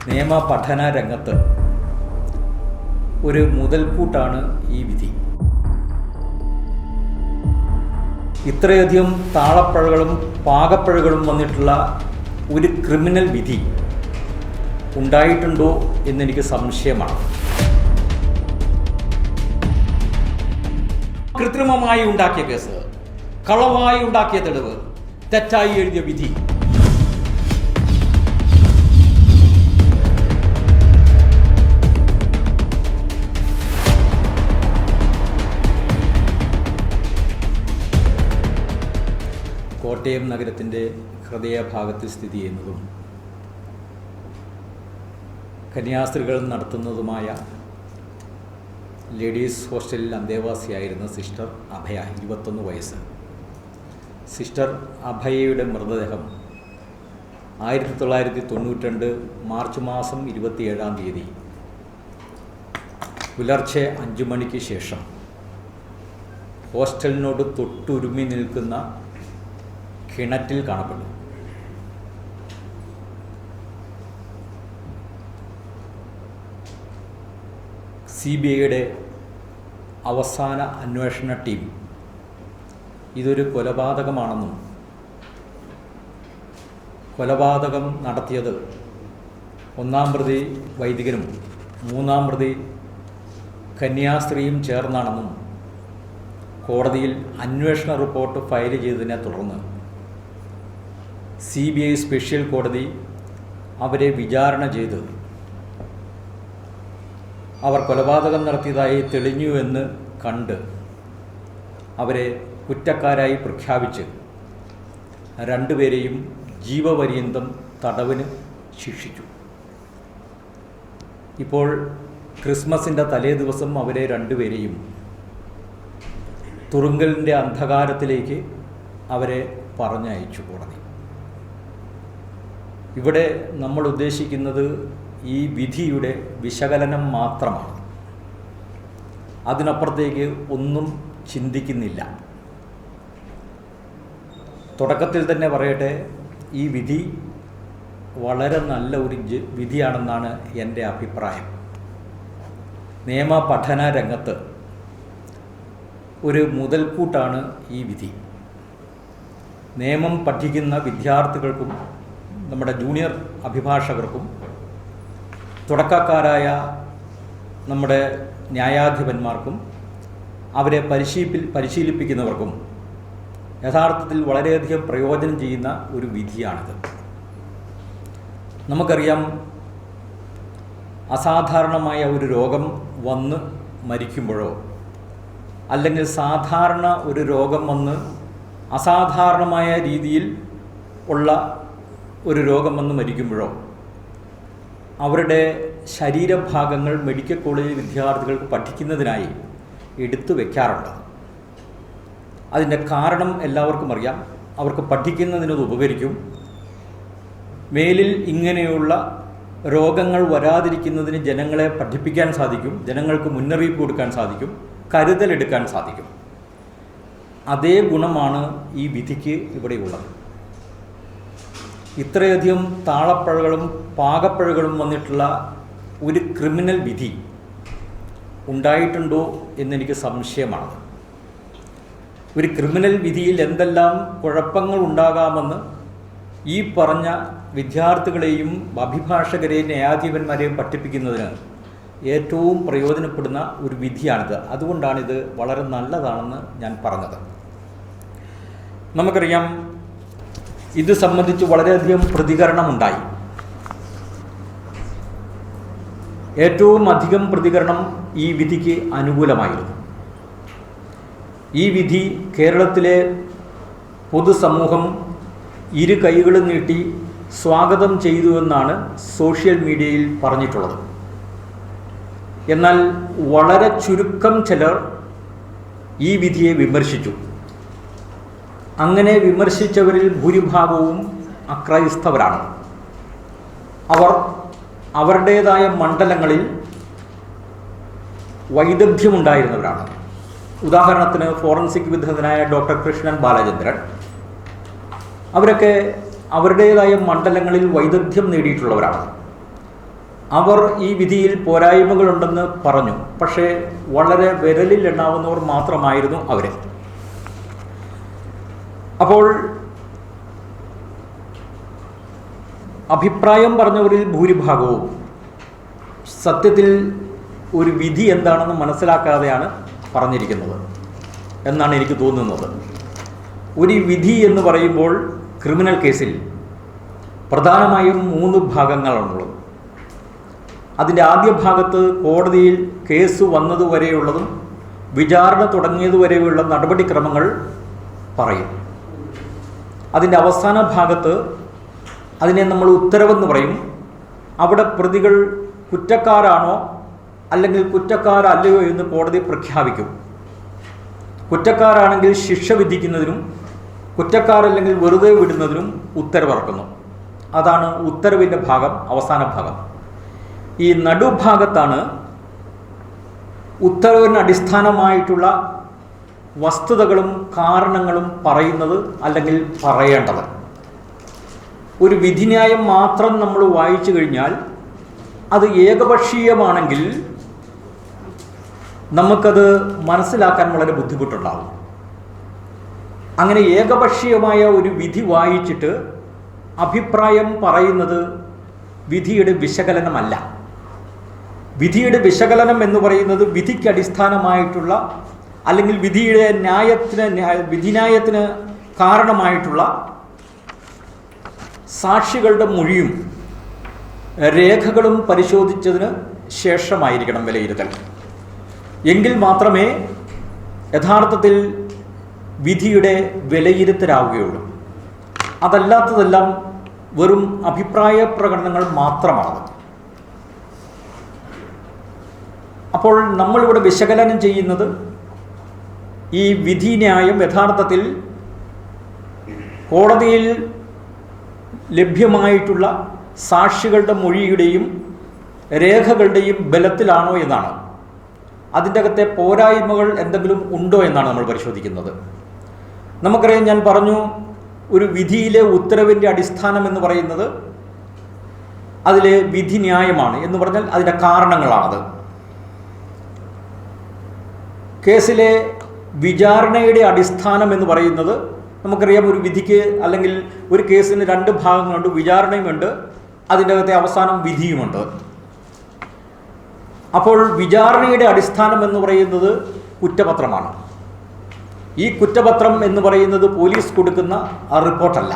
നിയമ പഠന രംഗത്ത് ഒരു മുതൽക്കൂട്ടാണ് ഈ വിധി. ഇത്രയധികം താളപ്പഴകളും പാകപ്പഴകളും വന്നിട്ടുള്ള ഒരു ക്രിമിനൽ വിധി ഉണ്ടായിട്ടുണ്ടോ എന്നെനിക്ക് സംശയമാണ്. കൃത്രിമമായി ഉണ്ടാക്കിയ കേസ്, കളവായി ഉണ്ടാക്കിയ തെളിവ്, തെറ്റായി എഴുതിയ വിധി, കോട്ടയം നഗരത്തിൻ്റെ ഹൃദയഭാഗത്തിൽ സ്ഥിതി ചെയ്യുന്നതും കന്യാസ്ത്രീകൾ നടത്തുന്നതുമായ ലേഡീസ് ഹോസ്റ്റലിൽ അന്തേവാസിയായിരുന്ന സിസ്റ്റർ അഭയ, 21 വയസ്സ്. സിസ്റ്റർ അഭയയുടെ മൃതദേഹം 1992 മാർച്ച് മാസം 27-ാം തീയതി പുലർച്ചെ 5 മണിക്ക് ശേഷം ഹോസ്റ്റലിനോട് തൊട്ടുരുമി നിൽക്കുന്ന കിണറ്റിൽ കാണപ്പെട്ടു. CBIയുടെ അവസാന അന്വേഷണ ടീം ഇതൊരു കൊലപാതകമാണെന്നും കൊലപാതകം നടത്തിയത് 1-ാം പ്രതി വൈദികനും 3-ാം പ്രതി കന്യാസ്ത്രീയും ചേർന്നാണെന്നും കോടതിയിൽ അന്വേഷണ റിപ്പോർട്ട് ഫയൽ ചെയ്തതിനെ തുടർന്ന് CBI സ്പെഷ്യൽ കോടതി അവരെ വിചാരണ ചെയ്ത് അവർ കൊലപാതകം നടത്തിയതായി തെളിഞ്ഞുവെന്ന് കണ്ട് അവരെ കുറ്റക്കാരായി പ്രഖ്യാപിച്ച് 2 പേരെയും ജീവപര്യന്തം തടവിന് ശിക്ഷിച്ചു. ഇപ്പോൾ ക്രിസ്മസിൻ്റെ തലേ ദിവസം അവരെ 2 പേരെയും തുറുങ്കലിൻ്റെ അന്ധകാരത്തിലേക്ക് അവരെ പറഞ്ഞയച്ചു കോടതി. ഇവിടെ നമ്മൾ ഉദ്ദേശിക്കുന്നത് ഈ വിധിയുടെ വിശകലനം മാത്രമാണ്. അതിനപ്പുറത്തേക്ക് ഒന്നും ചിന്തിക്കുന്നില്ല. തുടക്കത്തിൽ തന്നെ പറയട്ടെ, ഈ വിധി വളരെ നല്ല ഒരു വിധിയാണെന്നാണ് എൻ്റെ അഭിപ്രായം. നിയമ പഠന രംഗത്ത് ഒരു മുതൽക്കൂട്ടാണ് ഈ വിധി. നിയമം പഠിക്കുന്ന വിദ്യാർത്ഥികൾക്കും നമ്മുടെ ജൂനിയർ അഭിഭാഷകർക്കും തുടക്കക്കാരായ നമ്മുടെ ന്യായാധിപന്മാർക്കും അവരെ പരിശീലിപ്പിക്കുന്നവർക്കും യഥാർത്ഥത്തിൽ വളരെയധികം പ്രയോജനം ചെയ്യുന്ന ഒരു വിധിയാണിത്. നമുക്കറിയാം, അസാധാരണമായ ഒരു രോഗം വന്ന് മരിക്കുമ്പോഴോ അല്ലെങ്കിൽ സാധാരണ ഒരു രോഗം വന്ന് അസാധാരണമായ രീതിയിൽ ഉള്ള ഒരു രോഗം വന്ന് മരിക്കുമ്പോഴോ അവരുടെ ശരീരഭാഗങ്ങൾ മെഡിക്കൽ കോളേജ് വിദ്യാർത്ഥികൾക്ക് പഠിക്കുന്നതിനായി എടുത്തു വയ്ക്കാറുണ്ട്. അതിൻ്റെ കാരണം എല്ലാവർക്കും അറിയാം. അവർക്ക് പഠിക്കുന്നതിനത് ഉപകരിക്കും. മേലിൽ ഇങ്ങനെയുള്ള രോഗങ്ങൾ വരാതിരിക്കുന്നതിന് ജനങ്ങളെ പഠിപ്പിക്കാൻ സാധിക്കും, ജനങ്ങൾക്ക് മുന്നറിയിപ്പ് കൊടുക്കാൻ സാധിക്കും, കരുതലെടുക്കാൻ സാധിക്കും. അതേ ഗുണമാണ് ഈ വിധിക്ക് ഇവിടെയുള്ളത്. ഇത്രയധികം താളപ്പഴകളും പാകപ്പഴകളും വന്നിട്ടുള്ള ഒരു ക്രിമിനൽ വിധി ഉണ്ടായിട്ടുണ്ടോ എന്നെനിക്ക് സംശയമാണ്. ഒരു ക്രിമിനൽ വിധിയിൽ എന്തെല്ലാം കുഴപ്പങ്ങൾ ഉണ്ടാകാമെന്ന് ഈ പറഞ്ഞ വിദ്യാർത്ഥികളെയും അഭിഭാഷകരെയും ന്യായാധിപന്മാരെയും പഠിപ്പിക്കുന്നതിന് ഏറ്റവും പ്രയോജനപ്പെടുന്ന ഒരു വിധിയാണിത്. അതുകൊണ്ടാണിത് വളരെ നല്ലതാണെന്ന് ഞാൻ പറഞ്ഞത്. നമുക്കറിയാം, ഇത് സംബന്ധിച്ച് വളരെയധികം പ്രതികരണമുണ്ടായി. ഏറ്റവും അധികം പ്രതികരണം ഈ വിധിക്ക് അനുകൂലമായിരുന്നു. ഈ വിധി കേരളത്തിലെ പൊതുസമൂഹം 2 കൈകളും നീട്ടി സ്വാഗതം ചെയ്തുവെന്നാണ് സോഷ്യൽ മീഡിയയിൽ പറഞ്ഞിട്ടുള്ളത്. എന്നാൽ വളരെ ചുരുക്കം ചിലർ ഈ വിധിയെ വിമർശിച്ചു. അങ്ങനെ വിമർശിച്ചവരിൽ ഭൂരിഭാഗവും അക്രൈസ്തവരാണ്. അവർ അവരുടേതായ മണ്ഡലങ്ങളിൽ വൈദഗ്ധ്യമുണ്ടായിരുന്നവരാണ്. ഉദാഹരണത്തിന് ഫോറൻസിക് വിദഗ്ധനായ ഡോക്ടർ കൃഷ്ണൻ ബാലചന്ദ്രൻ, അവരൊക്കെ അവരുടേതായ മണ്ഡലങ്ങളിൽ വൈദഗ്ധ്യം നേടിയിട്ടുള്ളവരാണ്. അവർ ഈ വിധിയിൽ പോരായ്മകളുണ്ടെന്ന് പറഞ്ഞു. പക്ഷേ വളരെ വിരലിൽ എണ്ണാവുന്നവർ മാത്രമായിരുന്നു അവർ. അപ്പോൾ അഭിപ്രായം പറഞ്ഞവരിൽ ഭൂരിഭാഗവും സത്യത്തിൽ ഒരു വിധി എന്താണെന്ന് മനസ്സിലാക്കാതെയാണ് പറഞ്ഞിരിക്കുന്നത് എന്നാണ് എനിക്ക് തോന്നുന്നത്. ഒരു വിധി എന്ന് പറയുമ്പോൾ ക്രിമിനൽ കേസിൽ പ്രധാനമായും 3 ഭാഗങ്ങളാണുള്ളത്. അതിൻ്റെ ആദ്യ ഭാഗത്ത് കോടതിയിൽ കേസ് വന്നതുവരെയുള്ളതും വിചാരണ തുടങ്ങിയതുവരെയുള്ള നടപടിക്രമങ്ങൾ പറയും. അതിൻ്റെ അവസാന ഭാഗത്ത് അതിനെ നമ്മൾ ഉത്തരവെന്ന് പറയും. അവിടെ പ്രതികൾ കുറ്റക്കാരാണോ അല്ലെങ്കിൽ കുറ്റക്കാരല്ലയോ എന്ന് കോടതി പ്രഖ്യാപിക്കും. കുറ്റക്കാരാണെങ്കിൽ ശിക്ഷ വിധിക്കുന്നതിനും കുറ്റക്കാരല്ലെങ്കിൽ വെറുതെ വിടുന്നതിനും ഉത്തരവിറക്കുന്നു. അതാണ് ഉത്തരവിൻ്റെ ഭാഗം, അവസാന ഭാഗം. ഈ നടുഭാഗത്താണ് ഉത്തരവിന് അടിസ്ഥാനമായിട്ടുള്ള വസ്തുതകളും കാരണങ്ങളും പറയുന്നത് അല്ലെങ്കിൽ പറയേണ്ടത്. ഒരു വിധിന്യായം മാത്രം നമ്മൾ വായിച്ചു കഴിഞ്ഞാൽ അത് ഏകപക്ഷീയമാണെങ്കിൽ നമുക്കത് മനസ്സിലാക്കാൻ വളരെ ബുദ്ധിമുട്ടുണ്ടാകും. അങ്ങനെ ഏകപക്ഷീയമായ ഒരു വിധി വായിച്ചിട്ട് അഭിപ്രായം പറയുന്നത് വിധിയുടെ വിശകലനമല്ല. വിധിയുടെ വിശകലനം എന്ന് പറയുന്നത് വിധിക്ക് അടിസ്ഥാനമായിട്ടുള്ള അല്ലെങ്കിൽ വിധിന്യായത്തിന് കാരണമായിട്ടുള്ള സാക്ഷികളുടെ മൊഴിയും രേഖകളും പരിശോധിച്ചതിന് ശേഷമായിരിക്കണം വിലയിരുത്തൽ. എങ്കിൽ മാത്രമേ യഥാർത്ഥത്തിൽ വിധിയുടെ വിലയിരുത്തലാവുകയുള്ളൂ. അതല്ലാത്തതെല്ലാം വെറും അഭിപ്രായ പ്രകടനങ്ങൾ മാത്രമാണ്. അപ്പോൾ നമ്മളിവിടെ വിശകലനം ചെയ്യുന്നത് ഈ വിധിന്യായം യഥാർത്ഥത്തിൽ കോടതിയിൽ ലഭ്യമായിട്ടുള്ള സാക്ഷികളുടെ മൊഴിയുടെയും രേഖകളുടെയും ബലത്തിലാണോ എന്നാണ്. അതിൻ്റെ അകത്തെ പോരായ്മകൾ എന്തെങ്കിലും ഉണ്ടോ എന്നാണ് നമ്മൾ പരിശോധിക്കുന്നത്. നമുക്കറിയാം, ഞാൻ പറഞ്ഞു, ഒരു വിധിയിലെ ഉത്തരവിൻ്റെ അടിസ്ഥാനം എന്ന് പറയുന്നത് അതിലെ വിധിന്യായമാണ് എന്ന് പറഞ്ഞാൽ അതിൻ്റെ കാരണങ്ങളാണത്. കേസിലെ വിചാരണയുടെ അടിസ്ഥാനം എന്ന് പറയുന്നത് നമുക്കറിയാം, ഒരു വിധിക്ക് അല്ലെങ്കിൽ ഒരു കേസിന് 2 ഭാഗങ്ങളുണ്ട്. വിചാരണയുമുണ്ട്, അതിൻ്റെ അകത്തെ അവസാനം വിധിയുമുണ്ട്. അപ്പോൾ വിചാരണയുടെ അടിസ്ഥാനം എന്ന് പറയുന്നത് കുറ്റപത്രമാണ്. ഈ കുറ്റപത്രം എന്ന് പറയുന്നത് പോലീസ് കൊടുക്കുന്ന റിപ്പോർട്ടല്ല.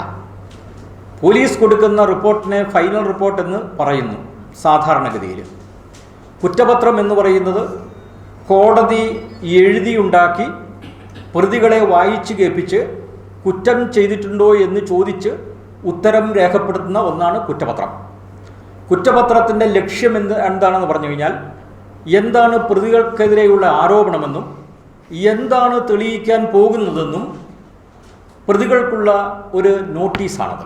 പോലീസ് കൊടുക്കുന്ന റിപ്പോർട്ടിനെ ഫൈനൽ റിപ്പോർട്ട് എന്ന് പറയുന്നു സാധാരണഗതിയിൽ. കുറ്റപത്രം എന്ന് പറയുന്നത് കോടതി എഴുതിയുണ്ടാക്കി പ്രതികളെ വായിച്ച് കേൾപ്പിച്ച് കുറ്റം ചെയ്തിട്ടുണ്ടോ എന്ന് ചോദിച്ച് ഉത്തരം രേഖപ്പെടുത്തുന്ന ഒന്നാണ് കുറ്റപത്രം. കുറ്റപത്രത്തിൻ്റെ ലക്ഷ്യം എന്താണെന്ന് പറഞ്ഞു കഴിഞ്ഞാൽ എന്താണ് പ്രതികൾക്കെതിരെയുള്ള ആരോപണമെന്നും എന്താണ് തെളിയിക്കാൻ പോകുന്നതെന്നും പ്രതികൾക്കുള്ള ഒരു നോട്ടീസാണത്.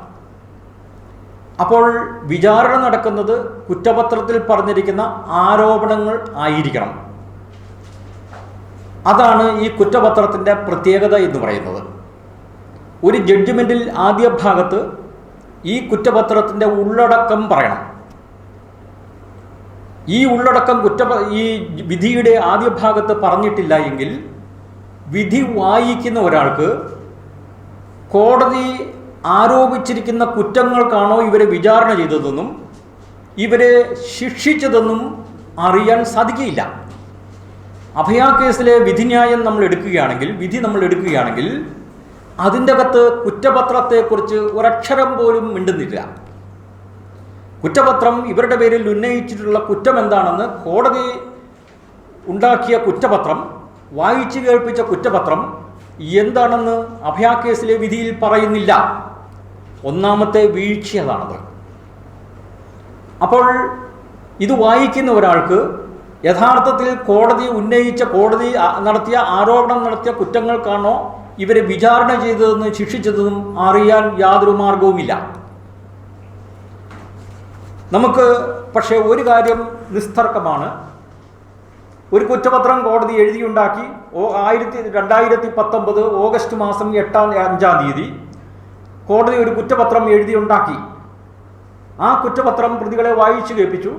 അപ്പോൾ വിചാരണ നടക്കുന്നത് കുറ്റപത്രത്തിൽ പറഞ്ഞിരിക്കുന്ന ആരോപണങ്ങൾ ആയിരിക്കണം. അതാണ് ഈ കുറ്റപത്രത്തിൻ്റെ പ്രത്യേകത എന്ന് പറയുന്നത്. ഒരു ജഡ്ജ്മെൻറ്റിൽ ആദ്യ ഭാഗത്ത് ഈ കുറ്റപത്രത്തിൻ്റെ ഉള്ളടക്കം പറയണം. ഈ ഉള്ളടക്കം ഈ വിധിയുടെ ആദ്യ ഭാഗത്ത് പറഞ്ഞിട്ടില്ല എങ്കിൽ വിധി വായിക്കുന്ന ഒരാൾക്ക് കോടതി ആരോപിച്ചിരിക്കുന്ന കുറ്റങ്ങൾക്കാണോ ഇവരെ വിചാരണ ചെയ്തതെന്നും ഇവരെ ശിക്ഷിച്ചതെന്നും അറിയാൻ സാധിക്കുകയില്ല. അഭയ കേസിലെ വിധിന്യായം നമ്മൾ എടുക്കുകയാണെങ്കിൽ അതിൻ്റെ അകത്ത് കുറ്റപത്രത്തെക്കുറിച്ച് ഒരക്ഷരം പോലും മിണ്ടുന്നില്ല. കുറ്റപത്രം ഇവരുടെ പേരിൽ ഉന്നയിച്ചിട്ടുള്ള കുറ്റം എന്താണെന്ന് കോടതി ഉണ്ടാക്കിയ കുറ്റപത്രം, വായിച്ചു കേൾപ്പിച്ച കുറ്റപത്രം എന്താണെന്ന് അഭയ കേസിലെ വിധിയിൽ പറയുന്നില്ല. ഒന്നാമത്തെ വീഴ്ച അതാണത്. അപ്പോൾ ഇത് വായിക്കുന്ന ഒരാൾക്ക് യഥാർത്ഥത്തിൽ കോടതി നടത്തിയ ആരോപണം നടത്തിയ കുറ്റങ്ങൾക്കാണോ ഇവരെ വിചാരണ ചെയ്തതെന്ന് ശിക്ഷിച്ചതെന്നും അറിയാൻ യാതൊരു മാർഗവുമില്ല. നമുക്ക് പക്ഷേ ഒരു കാര്യം നിസ്തർക്കമാണ്. ഒരു കുറ്റപത്രം കോടതി എഴുതിയുണ്ടാക്കി 2019 ഓഗസ്റ്റ് മാസം 5 തീയതി കോടതി ഒരു കുറ്റപത്രം എഴുതിയുണ്ടാക്കി. ആ കുറ്റപത്രം പ്രതികളെ വായിച്ചു കേൾപ്പിച്ചു.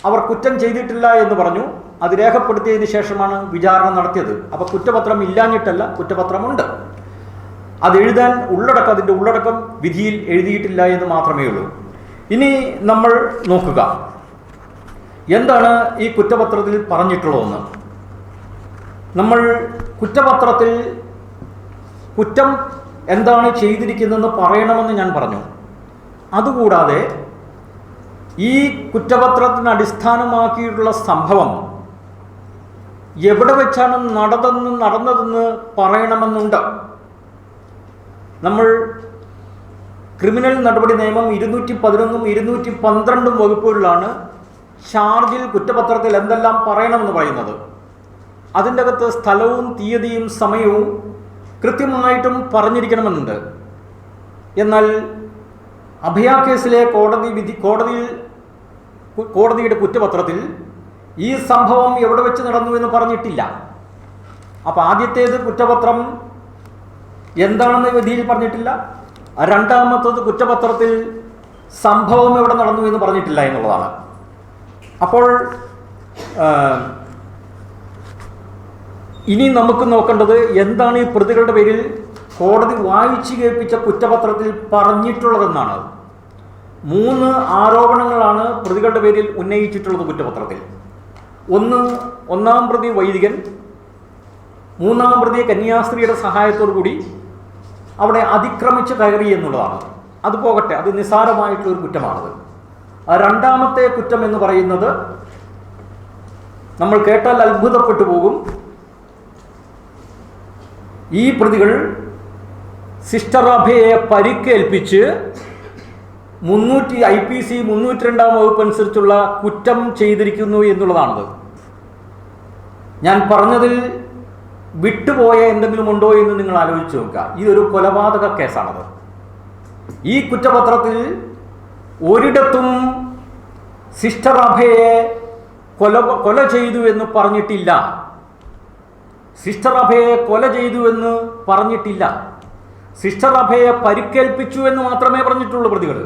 അവർ കുറ്റം ചെയ്തിട്ടില്ല എന്ന് പറഞ്ഞു. അത് രേഖപ്പെടുത്തിയതിന് ശേഷമാണ് വിചാരണ നടത്തിയത്. അപ്പോൾ കുറ്റപത്രം ഇല്ലാഞ്ഞിട്ടല്ല, കുറ്റപത്രമുണ്ട്. അതെഴുതാൻ അതിൻ്റെ ഉള്ളടക്കം വിധിയിൽ എഴുതിയിട്ടില്ല എന്ന് മാത്രമേ ഉള്ളൂ. ഇനി നമ്മൾ നോക്കുക, എന്താണ് ഈ കുറ്റപത്രത്തിൽ പറഞ്ഞിട്ടുള്ളതെന്ന്. നമ്മൾ കുറ്റപത്രത്തിൽ കുറ്റം എന്താണ് ചെയ്തിരിക്കുന്നതെന്ന് പറയണമെന്ന് ഞാൻ പറഞ്ഞു. അതുകൂടാതെ ഈ കുറ്റപത്രത്തിന് അടിസ്ഥാനമാക്കിയിട്ടുള്ള സംഭവം എവിടെ വെച്ചാണ് നടന്നതെന്ന് പറയണമെന്നുണ്ട്. നമ്മൾ ക്രിമിനൽ നടപടി നിയമം 211 212 വകുപ്പുകളിലാണ് ഷാർജിൽ കുറ്റപത്രത്തിൽ എന്തെല്ലാം പറയണമെന്ന് പറയുന്നത്. അതിൻ്റെ അകത്ത് സ്ഥലവും തീയതിയും സമയവും കൃത്യമായിട്ടും പറഞ്ഞിരിക്കണമെന്നുണ്ട്. എന്നാൽ അഭയ കേസിലെ കോടതിയുടെ കുറ്റപത്രത്തിൽ ഈ സംഭവം എവിടെ വെച്ച് നടന്നു എന്ന് പറഞ്ഞിട്ടില്ല. അപ്പോൾ ആദ്യത്തേത് കുറ്റപത്രം എന്താണെന്ന് വിധിയിൽ പറഞ്ഞിട്ടില്ല. രണ്ടാമത്തത് കുറ്റപത്രത്തിൽ സംഭവം എവിടെ നടന്നു എന്ന് പറഞ്ഞിട്ടില്ല എന്നുള്ളതാണ്. അപ്പോൾ ഇനി നമുക്ക് നോക്കേണ്ടത് എന്താണ് ഈ പ്രതികളുടെ പേരിൽ കോടതി വായിച്ചു കേൾപ്പിച്ച കുറ്റപത്രത്തിൽ പറഞ്ഞിട്ടുള്ളതെന്നാണ്. 3 ആരോപണങ്ങളാണ് പ്രതികളുടെ പേരിൽ ഉന്നയിച്ചിട്ടുള്ളത് കുറ്റപത്രത്തിൽ. ഒന്നാം പ്രതി വൈദികൻ, 3-ാം പ്രതി കന്യാസ്ത്രീയുടെ സഹായത്തോടു കൂടി അവിടെ അതിക്രമിച്ച് കയറി എന്നുള്ളതാണ്. അത് പോകട്ടെ, അത് നിസ്സാരമായിട്ടുള്ളൊരു കുറ്റമാണത്. രണ്ടാമത്തെ കുറ്റം എന്ന് പറയുന്നത് നമ്മൾ കേട്ടാൽ അത്ഭുതപ്പെട്ടു പോകും. ഈ പ്രതികൾ സിസ്റ്റർ അഭയെ പരിക്കേൽപ്പിച്ച് IPC 302 വകുപ്പ് അനുസരിച്ചുള്ള കുറ്റം ചെയ്തിരിക്കുന്നു എന്നുള്ളതാണത്. ഞാൻ പറഞ്ഞതിൽ വിട്ടുപോയ എന്തെങ്കിലും ഉണ്ടോ എന്ന് നിങ്ങൾ ആലോചിച്ച് നോക്കുക. ഇതൊരു കൊലപാതക കേസാണത്. ഈ കുറ്റപത്രത്തിൽ ഒരിടത്തും സിസ്റ്റർ അഭയെ കൊല ചെയ്തു എന്ന് പറഞ്ഞിട്ടില്ല. സിസ്റ്റർ അഭയെ കൊല ചെയ്തു എന്ന് പറഞ്ഞിട്ടില്ല. സിസ്റ്റർ അഭയെ പരിക്കേൽപ്പിച്ചു എന്ന് മാത്രമേ പറഞ്ഞിട്ടുള്ളൂ പ്രതികൾ.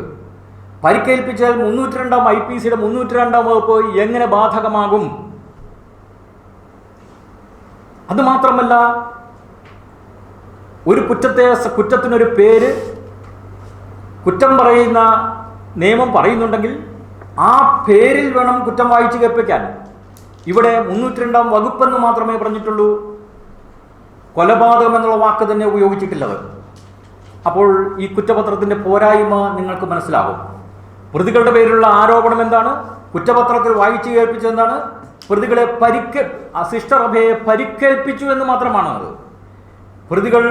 പരിക്കേൽപ്പിച്ചാൽ 302 IPCയുടെ 302 വകുപ്പ് എങ്ങനെ ബാധകമാകും? അതുമാത്രമല്ല, ഒരു കുറ്റത്തിനൊരു പേര്, കുറ്റം പറയുന്ന നിയമം പറയുന്നുണ്ടെങ്കിൽ ആ പേരിൽ വേണം കുറ്റം വായിച്ചു കേൾപ്പിക്കാൻ. ഇവിടെ 302 വകുപ്പെന്ന് മാത്രമേ പറഞ്ഞിട്ടുള്ളൂ. കൊലപാതകം എന്നുള്ള വാക്ക് തന്നെ ഉപയോഗിച്ചിട്ടുള്ളത്. അപ്പോൾ ഈ കുറ്റപത്രത്തിൻ്റെ പോരായ്മ നിങ്ങൾക്ക് മനസ്സിലാകും. പ്രതികളുടെ പേരിലുള്ള ആരോപണം എന്താണ്? കുറ്റപത്രത്തിൽ വായിച്ചു കേൾപ്പിച്ചെന്താണ്? പ്രതികളെ സിസ്റ്റർ അഭയെ പരിക്കേൽപ്പിച്ചു എന്ന് മാത്രമാണ് അത്. പ്രതികൾ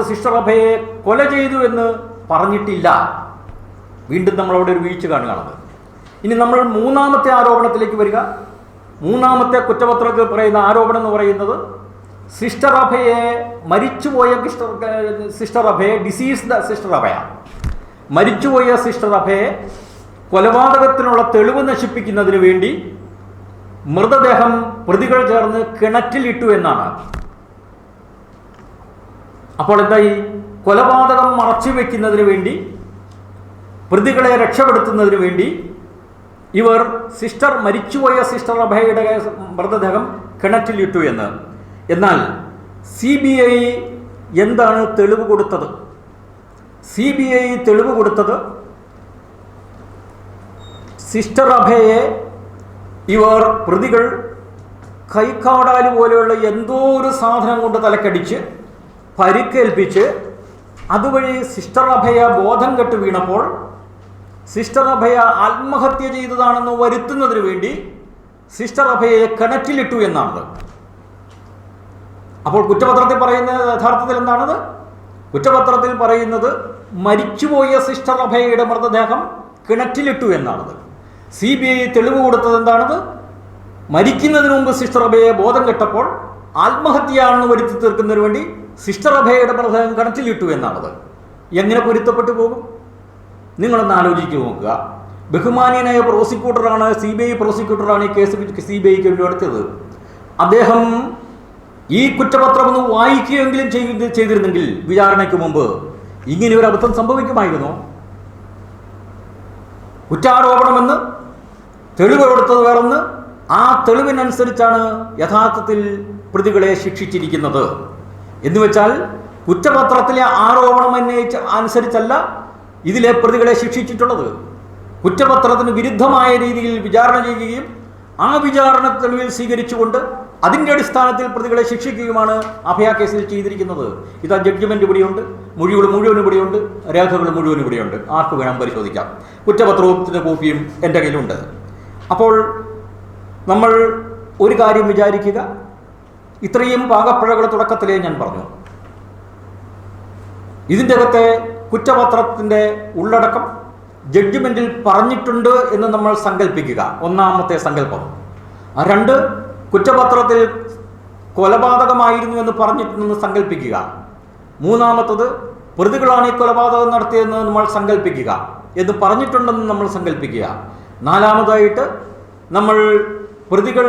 സിസ്റ്റർ അഭയെ കൊല ചെയ്തു എന്ന് പറഞ്ഞിട്ടില്ല. വീണ്ടും നമ്മളവിടെ ഒരു വീഴ്ച കാണുകയാണത്. ഇനി നമ്മൾ 3-ാമത്തെ ആരോപണത്തിലേക്ക് വരിക. 3-ാമത്തെ കുറ്റപത്രത്തിൽ പറയുന്ന ആരോപണം എന്ന് പറയുന്നത് സിസ്റ്റർ അഭയെ, മരിച്ചുപോയ സിസ്റ്റർ അഭയെ, ഡിസീസ്ഡ് സിസ്റ്റർ അഭയ, മരിച്ചുപോയ സിസ്റ്റർ അഭയെ കൊലപാതകത്തിനുള്ള തെളിവ് നശിപ്പിക്കുന്നതിന് വേണ്ടി മൃതദേഹം പ്രതികൾ ചേർന്ന് കിണറ്റിലിട്ടു എന്നാണ്. അപ്പോൾ എന്തായി? കൊലപാതകം മറച്ചു വെക്കുന്നതിന് വേണ്ടി, പ്രതികളെ രക്ഷപ്പെടുത്തുന്നതിന് വേണ്ടി ഇവർ മരിച്ചുപോയ സിസ്റ്റർ അഭയയുടെ മൃതദേഹം കിണറ്റിലിട്ടു എന്ന്. എന്നാൽ CBI എന്താണ് തെളിവ് കൊടുത്തത്? CBI തെളിവ് കൊടുത്തത് സിസ്റ്റർ അഭയെ പ്രതികൾ കൈക്കാടാലി പോലെയുള്ള എന്തോ ഒരു സാധനം കൊണ്ട് തലക്കടിച്ച് പരിക്കേൽപ്പിച്ച് അതുവഴി സിസ്റ്റർ അഭയ ബോധം കെട്ട് വീണപ്പോൾ സിസ്റ്റർ അഭയ ആത്മഹത്യ ചെയ്തതാണെന്ന് വരുത്തുന്നതിന് വേണ്ടി സിസ്റ്റർ അഭയെ കിണറ്റിലിട്ടു എന്നാണ്. അപ്പോൾ കുറ്റപത്രത്തിൽ പറയുന്നത് യഥാർത്ഥത്തിൽ എന്താണത്? കുറ്റപത്രത്തിൽ പറയുന്നത് മരിച്ചുപോയ സിസ്റ്റർ അഭയയുടെ മൃതദേഹം കിണറ്റിലിട്ടു എന്നാണത്. CBI തെളിവ് കൊടുത്തത് എന്താണത്? മരിക്കുന്നതിന് മുമ്പ് സിസ്റ്റർ അഭയെ ബോധം കെട്ടപ്പോൾ ആത്മഹത്യയാണെന്ന് വരുത്തി തീർക്കുന്നതിന് വേണ്ടി സിസ്റ്റർ അഭയയുടെ മൃതദേഹം കിണറ്റിലിട്ടു എന്നാണത്. എങ്ങനെ പൊരുത്തപ്പെട്ടു പോകും? നിങ്ങളൊന്ന് ആലോചിച്ച് നോക്കുക. ബഹുമാനീയനായ പ്രോസിക്യൂട്ടറാണ്, CBI പ്രോസിക്യൂട്ടറാണ് ഈ കേസ് CBIക്ക് വേണ്ടി എടുത്തത്. അദ്ദേഹം ഈ കുറ്റപത്രം ഒന്ന് വായിക്കുകയെങ്കിലും ചെയ്തിരുന്നെങ്കിൽ വിചാരണയ്ക്ക് മുമ്പ് ഇങ്ങനെ ഒരു അബദ്ധം സംഭവിക്കുമായിരുന്നു. കുറ്റാരോപണമെന്ന് തെളിവ് കൊടുത്തത് വേറൊന്ന്, ആ തെളിവിനനുസരിച്ചാണ് യഥാർത്ഥത്തിൽ പ്രതികളെ ശിക്ഷിച്ചിരിക്കുന്നത്. എന്നുവെച്ചാൽ കുറ്റപത്രത്തിലെ ആരോപണം അനുസരിച്ചല്ല ഇതിലെ പ്രതികളെ ശിക്ഷിച്ചിട്ടുള്ളത്. കുറ്റപത്രത്തിന് വിരുദ്ധമായ രീതിയിൽ വിചാരണ ചെയ്യുകയും ആ വിചാരണ തെളിവിൽ സ്വീകരിച്ചുകൊണ്ട് അതിൻ്റെ അടിസ്ഥാനത്തിൽ പ്രതികളെ ശിക്ഷിക്കുകയുമാണ് അഭയ കേസിൽ ചെയ്തിരിക്കുന്നത്. ഇതാ ജഡ്ജ്മെന്റ് ഇവിടെയുണ്ട്, മൊഴികൾ മുഴുവനും ഇവിടെയുണ്ട്, രേഖകൾ മുഴുവനും ഇവിടെയുണ്ട്. ആർക്ക് വേണം പരിശോധിക്കാം. കുറ്റപത്രത്തിന്റെ കോപ്പിയും എൻ്റെ കയ്യിലുണ്ട്. അപ്പോൾ നമ്മൾ ഒരു കാര്യം വിചാരിക്കുക, ഇത്രയും പാകപ്പിഴകൾ തുടക്കത്തിലേ ഞാൻ പറഞ്ഞു. ഇതിൻ്റെ അകത്തെ കുറ്റപത്രത്തിൻ്റെ ഉള്ളടക്കം ജഡ്ജ്മെന്റിൽ പറഞ്ഞിട്ടുണ്ട് എന്ന് നമ്മൾ സങ്കല്പിക്കുക, ഒന്നാമത്തെ സങ്കല്പം. രണ്ട്, കുറ്റപത്രത്തിൽ കൊലപാതകമായിരുന്നു എന്ന് പറഞ്ഞിട്ടുണ്ടെന്ന് സങ്കല്പിക്കുക. മൂന്നാമത്തത്, പ്രതികളാണ് ഈ കൊലപാതകം നടത്തിയതെന്ന് നമ്മൾ സങ്കല്പിക്കുക, എന്ന് പറഞ്ഞിട്ടുണ്ടെന്ന് നമ്മൾ സങ്കല്പിക്കുക. നാലാമതായിട്ട്, നമ്മൾ പ്രതികൾ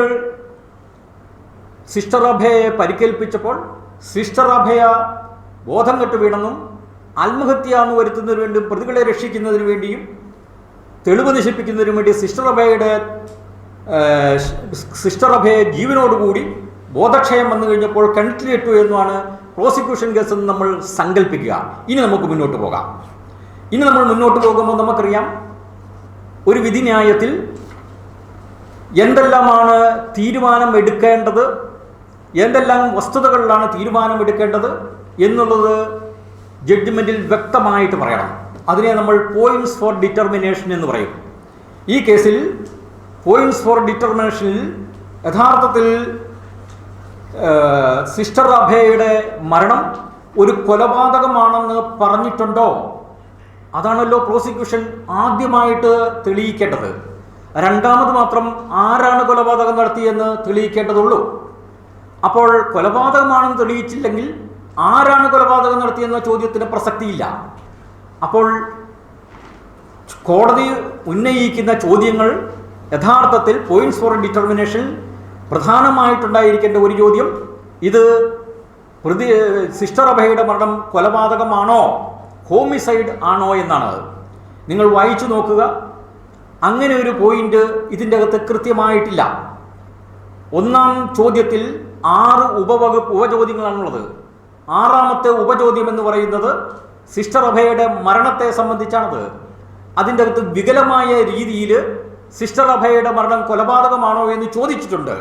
സിസ്റ്റർ അഭയെ പരിക്കേൽപ്പിച്ചപ്പോൾ സിസ്റ്റർ അഭയ ബോധം കെട്ട് വീണെന്നും ആത്മഹത്യ എന്ന് വരുത്തുന്നതിന് വേണ്ടി പ്രതികളെ രക്ഷിക്കുന്നതിന് വേണ്ടിയും തെളിവ് നശിപ്പിക്കുന്നതിന് വേണ്ടി സിസ്റ്റർ അഭയെ ജീവനോടുകൂടി ബോധക്ഷയം വന്നു കഴിഞ്ഞപ്പോൾ കിണറ്റിലിട്ടു എന്നാണ് പ്രോസിക്യൂഷൻ കേസ് എന്ന് നമ്മൾ സങ്കല്പിക്കുക. ഇനി നമുക്ക് മുന്നോട്ട് പോകാം. ഇനി നമ്മൾ മുന്നോട്ട് പോകുമ്പോൾ നമുക്കറിയാം, ഒരു വിധിന്യായത്തിൽ എന്തെല്ലാമാണ് തീരുമാനം എടുക്കേണ്ടത്, എന്തെല്ലാം വസ്തുതകളിലാണ് തീരുമാനം എടുക്കേണ്ടത് എന്നുള്ളത് ജഡ്ജ്മെന്റിൽ വ്യക്തമായിട്ട് പറയണം. അതിനെ നമ്മൾ പോയിന്റ്സ് ഫോർ ഡിറ്റർമിനേഷൻ എന്ന് പറയും. ഈ കേസിൽ പോയിന്റ്സ് ഫോർ ഡിറ്റർമിനേഷനിൽ യഥാർത്ഥത്തിൽ സിസ്റ്റർ അഭയയുടെ മരണം ഒരു കൊലപാതകമാണെന്ന് പറഞ്ഞിട്ടുണ്ടോ? അതാണല്ലോ പ്രോസിക്യൂഷൻ ആദ്യമായിട്ട് തെളിയിക്കേണ്ടത്. രണ്ടാമത് മാത്രം ആരാണ് കൊലപാതകം നടത്തിയെന്ന് തെളിയിക്കേണ്ടതുള്ളൂ. അപ്പോൾ കൊലപാതകമാണെന്ന് തെളിയിച്ചില്ലെങ്കിൽ ആരാണ് കൊലപാതകം നടത്തിയെന്ന ചോദ്യത്തിന് പ്രസക്തിയില്ല. അപ്പോൾ കോടതി ഉന്നയിക്കുന്ന ചോദ്യങ്ങൾ യഥാർത്ഥത്തിൽ പോയിന്റ്സ് ഫോർ ഡിറ്റർമിനേഷൻ പ്രധാനമായിട്ടുണ്ടായിരിക്കേണ്ട ഒരു ചോദ്യം, ഇത് സിസ്റ്റർ അഭയയുടെ മരണം കൊലപാതകമാണോ, ഹോമിസൈഡ് ആണോ എന്നാണ്. നിങ്ങൾ വായിച്ചു നോക്കുക, അങ്ങനെ ഒരു പോയിന്റ് ഇതിൻ്റെ അകത്ത് കൃത്യമായിട്ടില്ല. ഒന്നാം ചോദ്യത്തിൽ 6 ഉപചോദ്യങ്ങളാണുള്ളത്. 6ാമത്തെ ഉപചോദ്യം എന്ന് പറയുന്നത് സിസ്റ്റർ അഭയയുടെ മരണത്തെ സംബന്ധിച്ചാണത്. അതിൻ്റെ അകത്ത് വികലമായ രീതിയിൽ സിസ്റ്റർ അഭയയുടെ മരണം കൊലപാതകമാണോ എന്ന് ചോദിച്ചിട്ടുണ്ട്.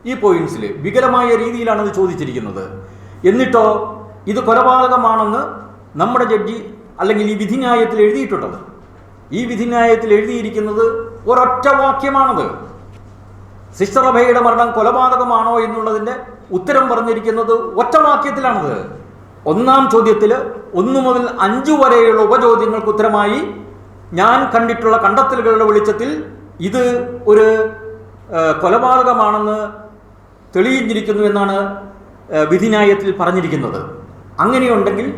ഈ പോയിന്റ്സിൽ വികലമായ രീതിയിലാണ് ഇത് ചോദിച്ചിരിക്കുന്നത്. എന്നിട്ടോ ഇത് കൊലപാതകമാണെന്ന് നമ്മുടെ ജഡ്ജി അല്ലെങ്കിൽ ഈ വിധിന്യായത്തിൽ എഴുതിയിട്ടുള്ളത്. ഈ വിധിന്യായത്തിൽ എഴുതിയിരിക്കുന്നത് ഒരൊറ്റ വാക്യമാണത്. സിസ്റ്റർ അഭയയുടെ മരണം കൊലപാതകമാണോ എന്നുള്ളതിൻ്റെ ഉത്തരം പറഞ്ഞിരിക്കുന്നത് ഒറ്റ വാക്യത്തിലാണത്. ഒന്നാം ചോദ്യത്തിൽ 1 മുതൽ 5 വരെയുള്ള ഉപചോദ്യങ്ങൾക്ക് ഉത്തരമായി ഞാൻ കണ്ടിട്ടുള്ള കണ്ടെത്തലുകളുടെ വെളിച്ചത്തിൽ ഇത് ഒരു കൊലപാതകമാണെന്ന് തെളിയിച്ചിരിക്കുന്നു എന്നാണ് വിധിന്യായത്തിൽ പറഞ്ഞിരിക്കുന്നത്. അങ്ങനെയുണ്ടെങ്കിൽ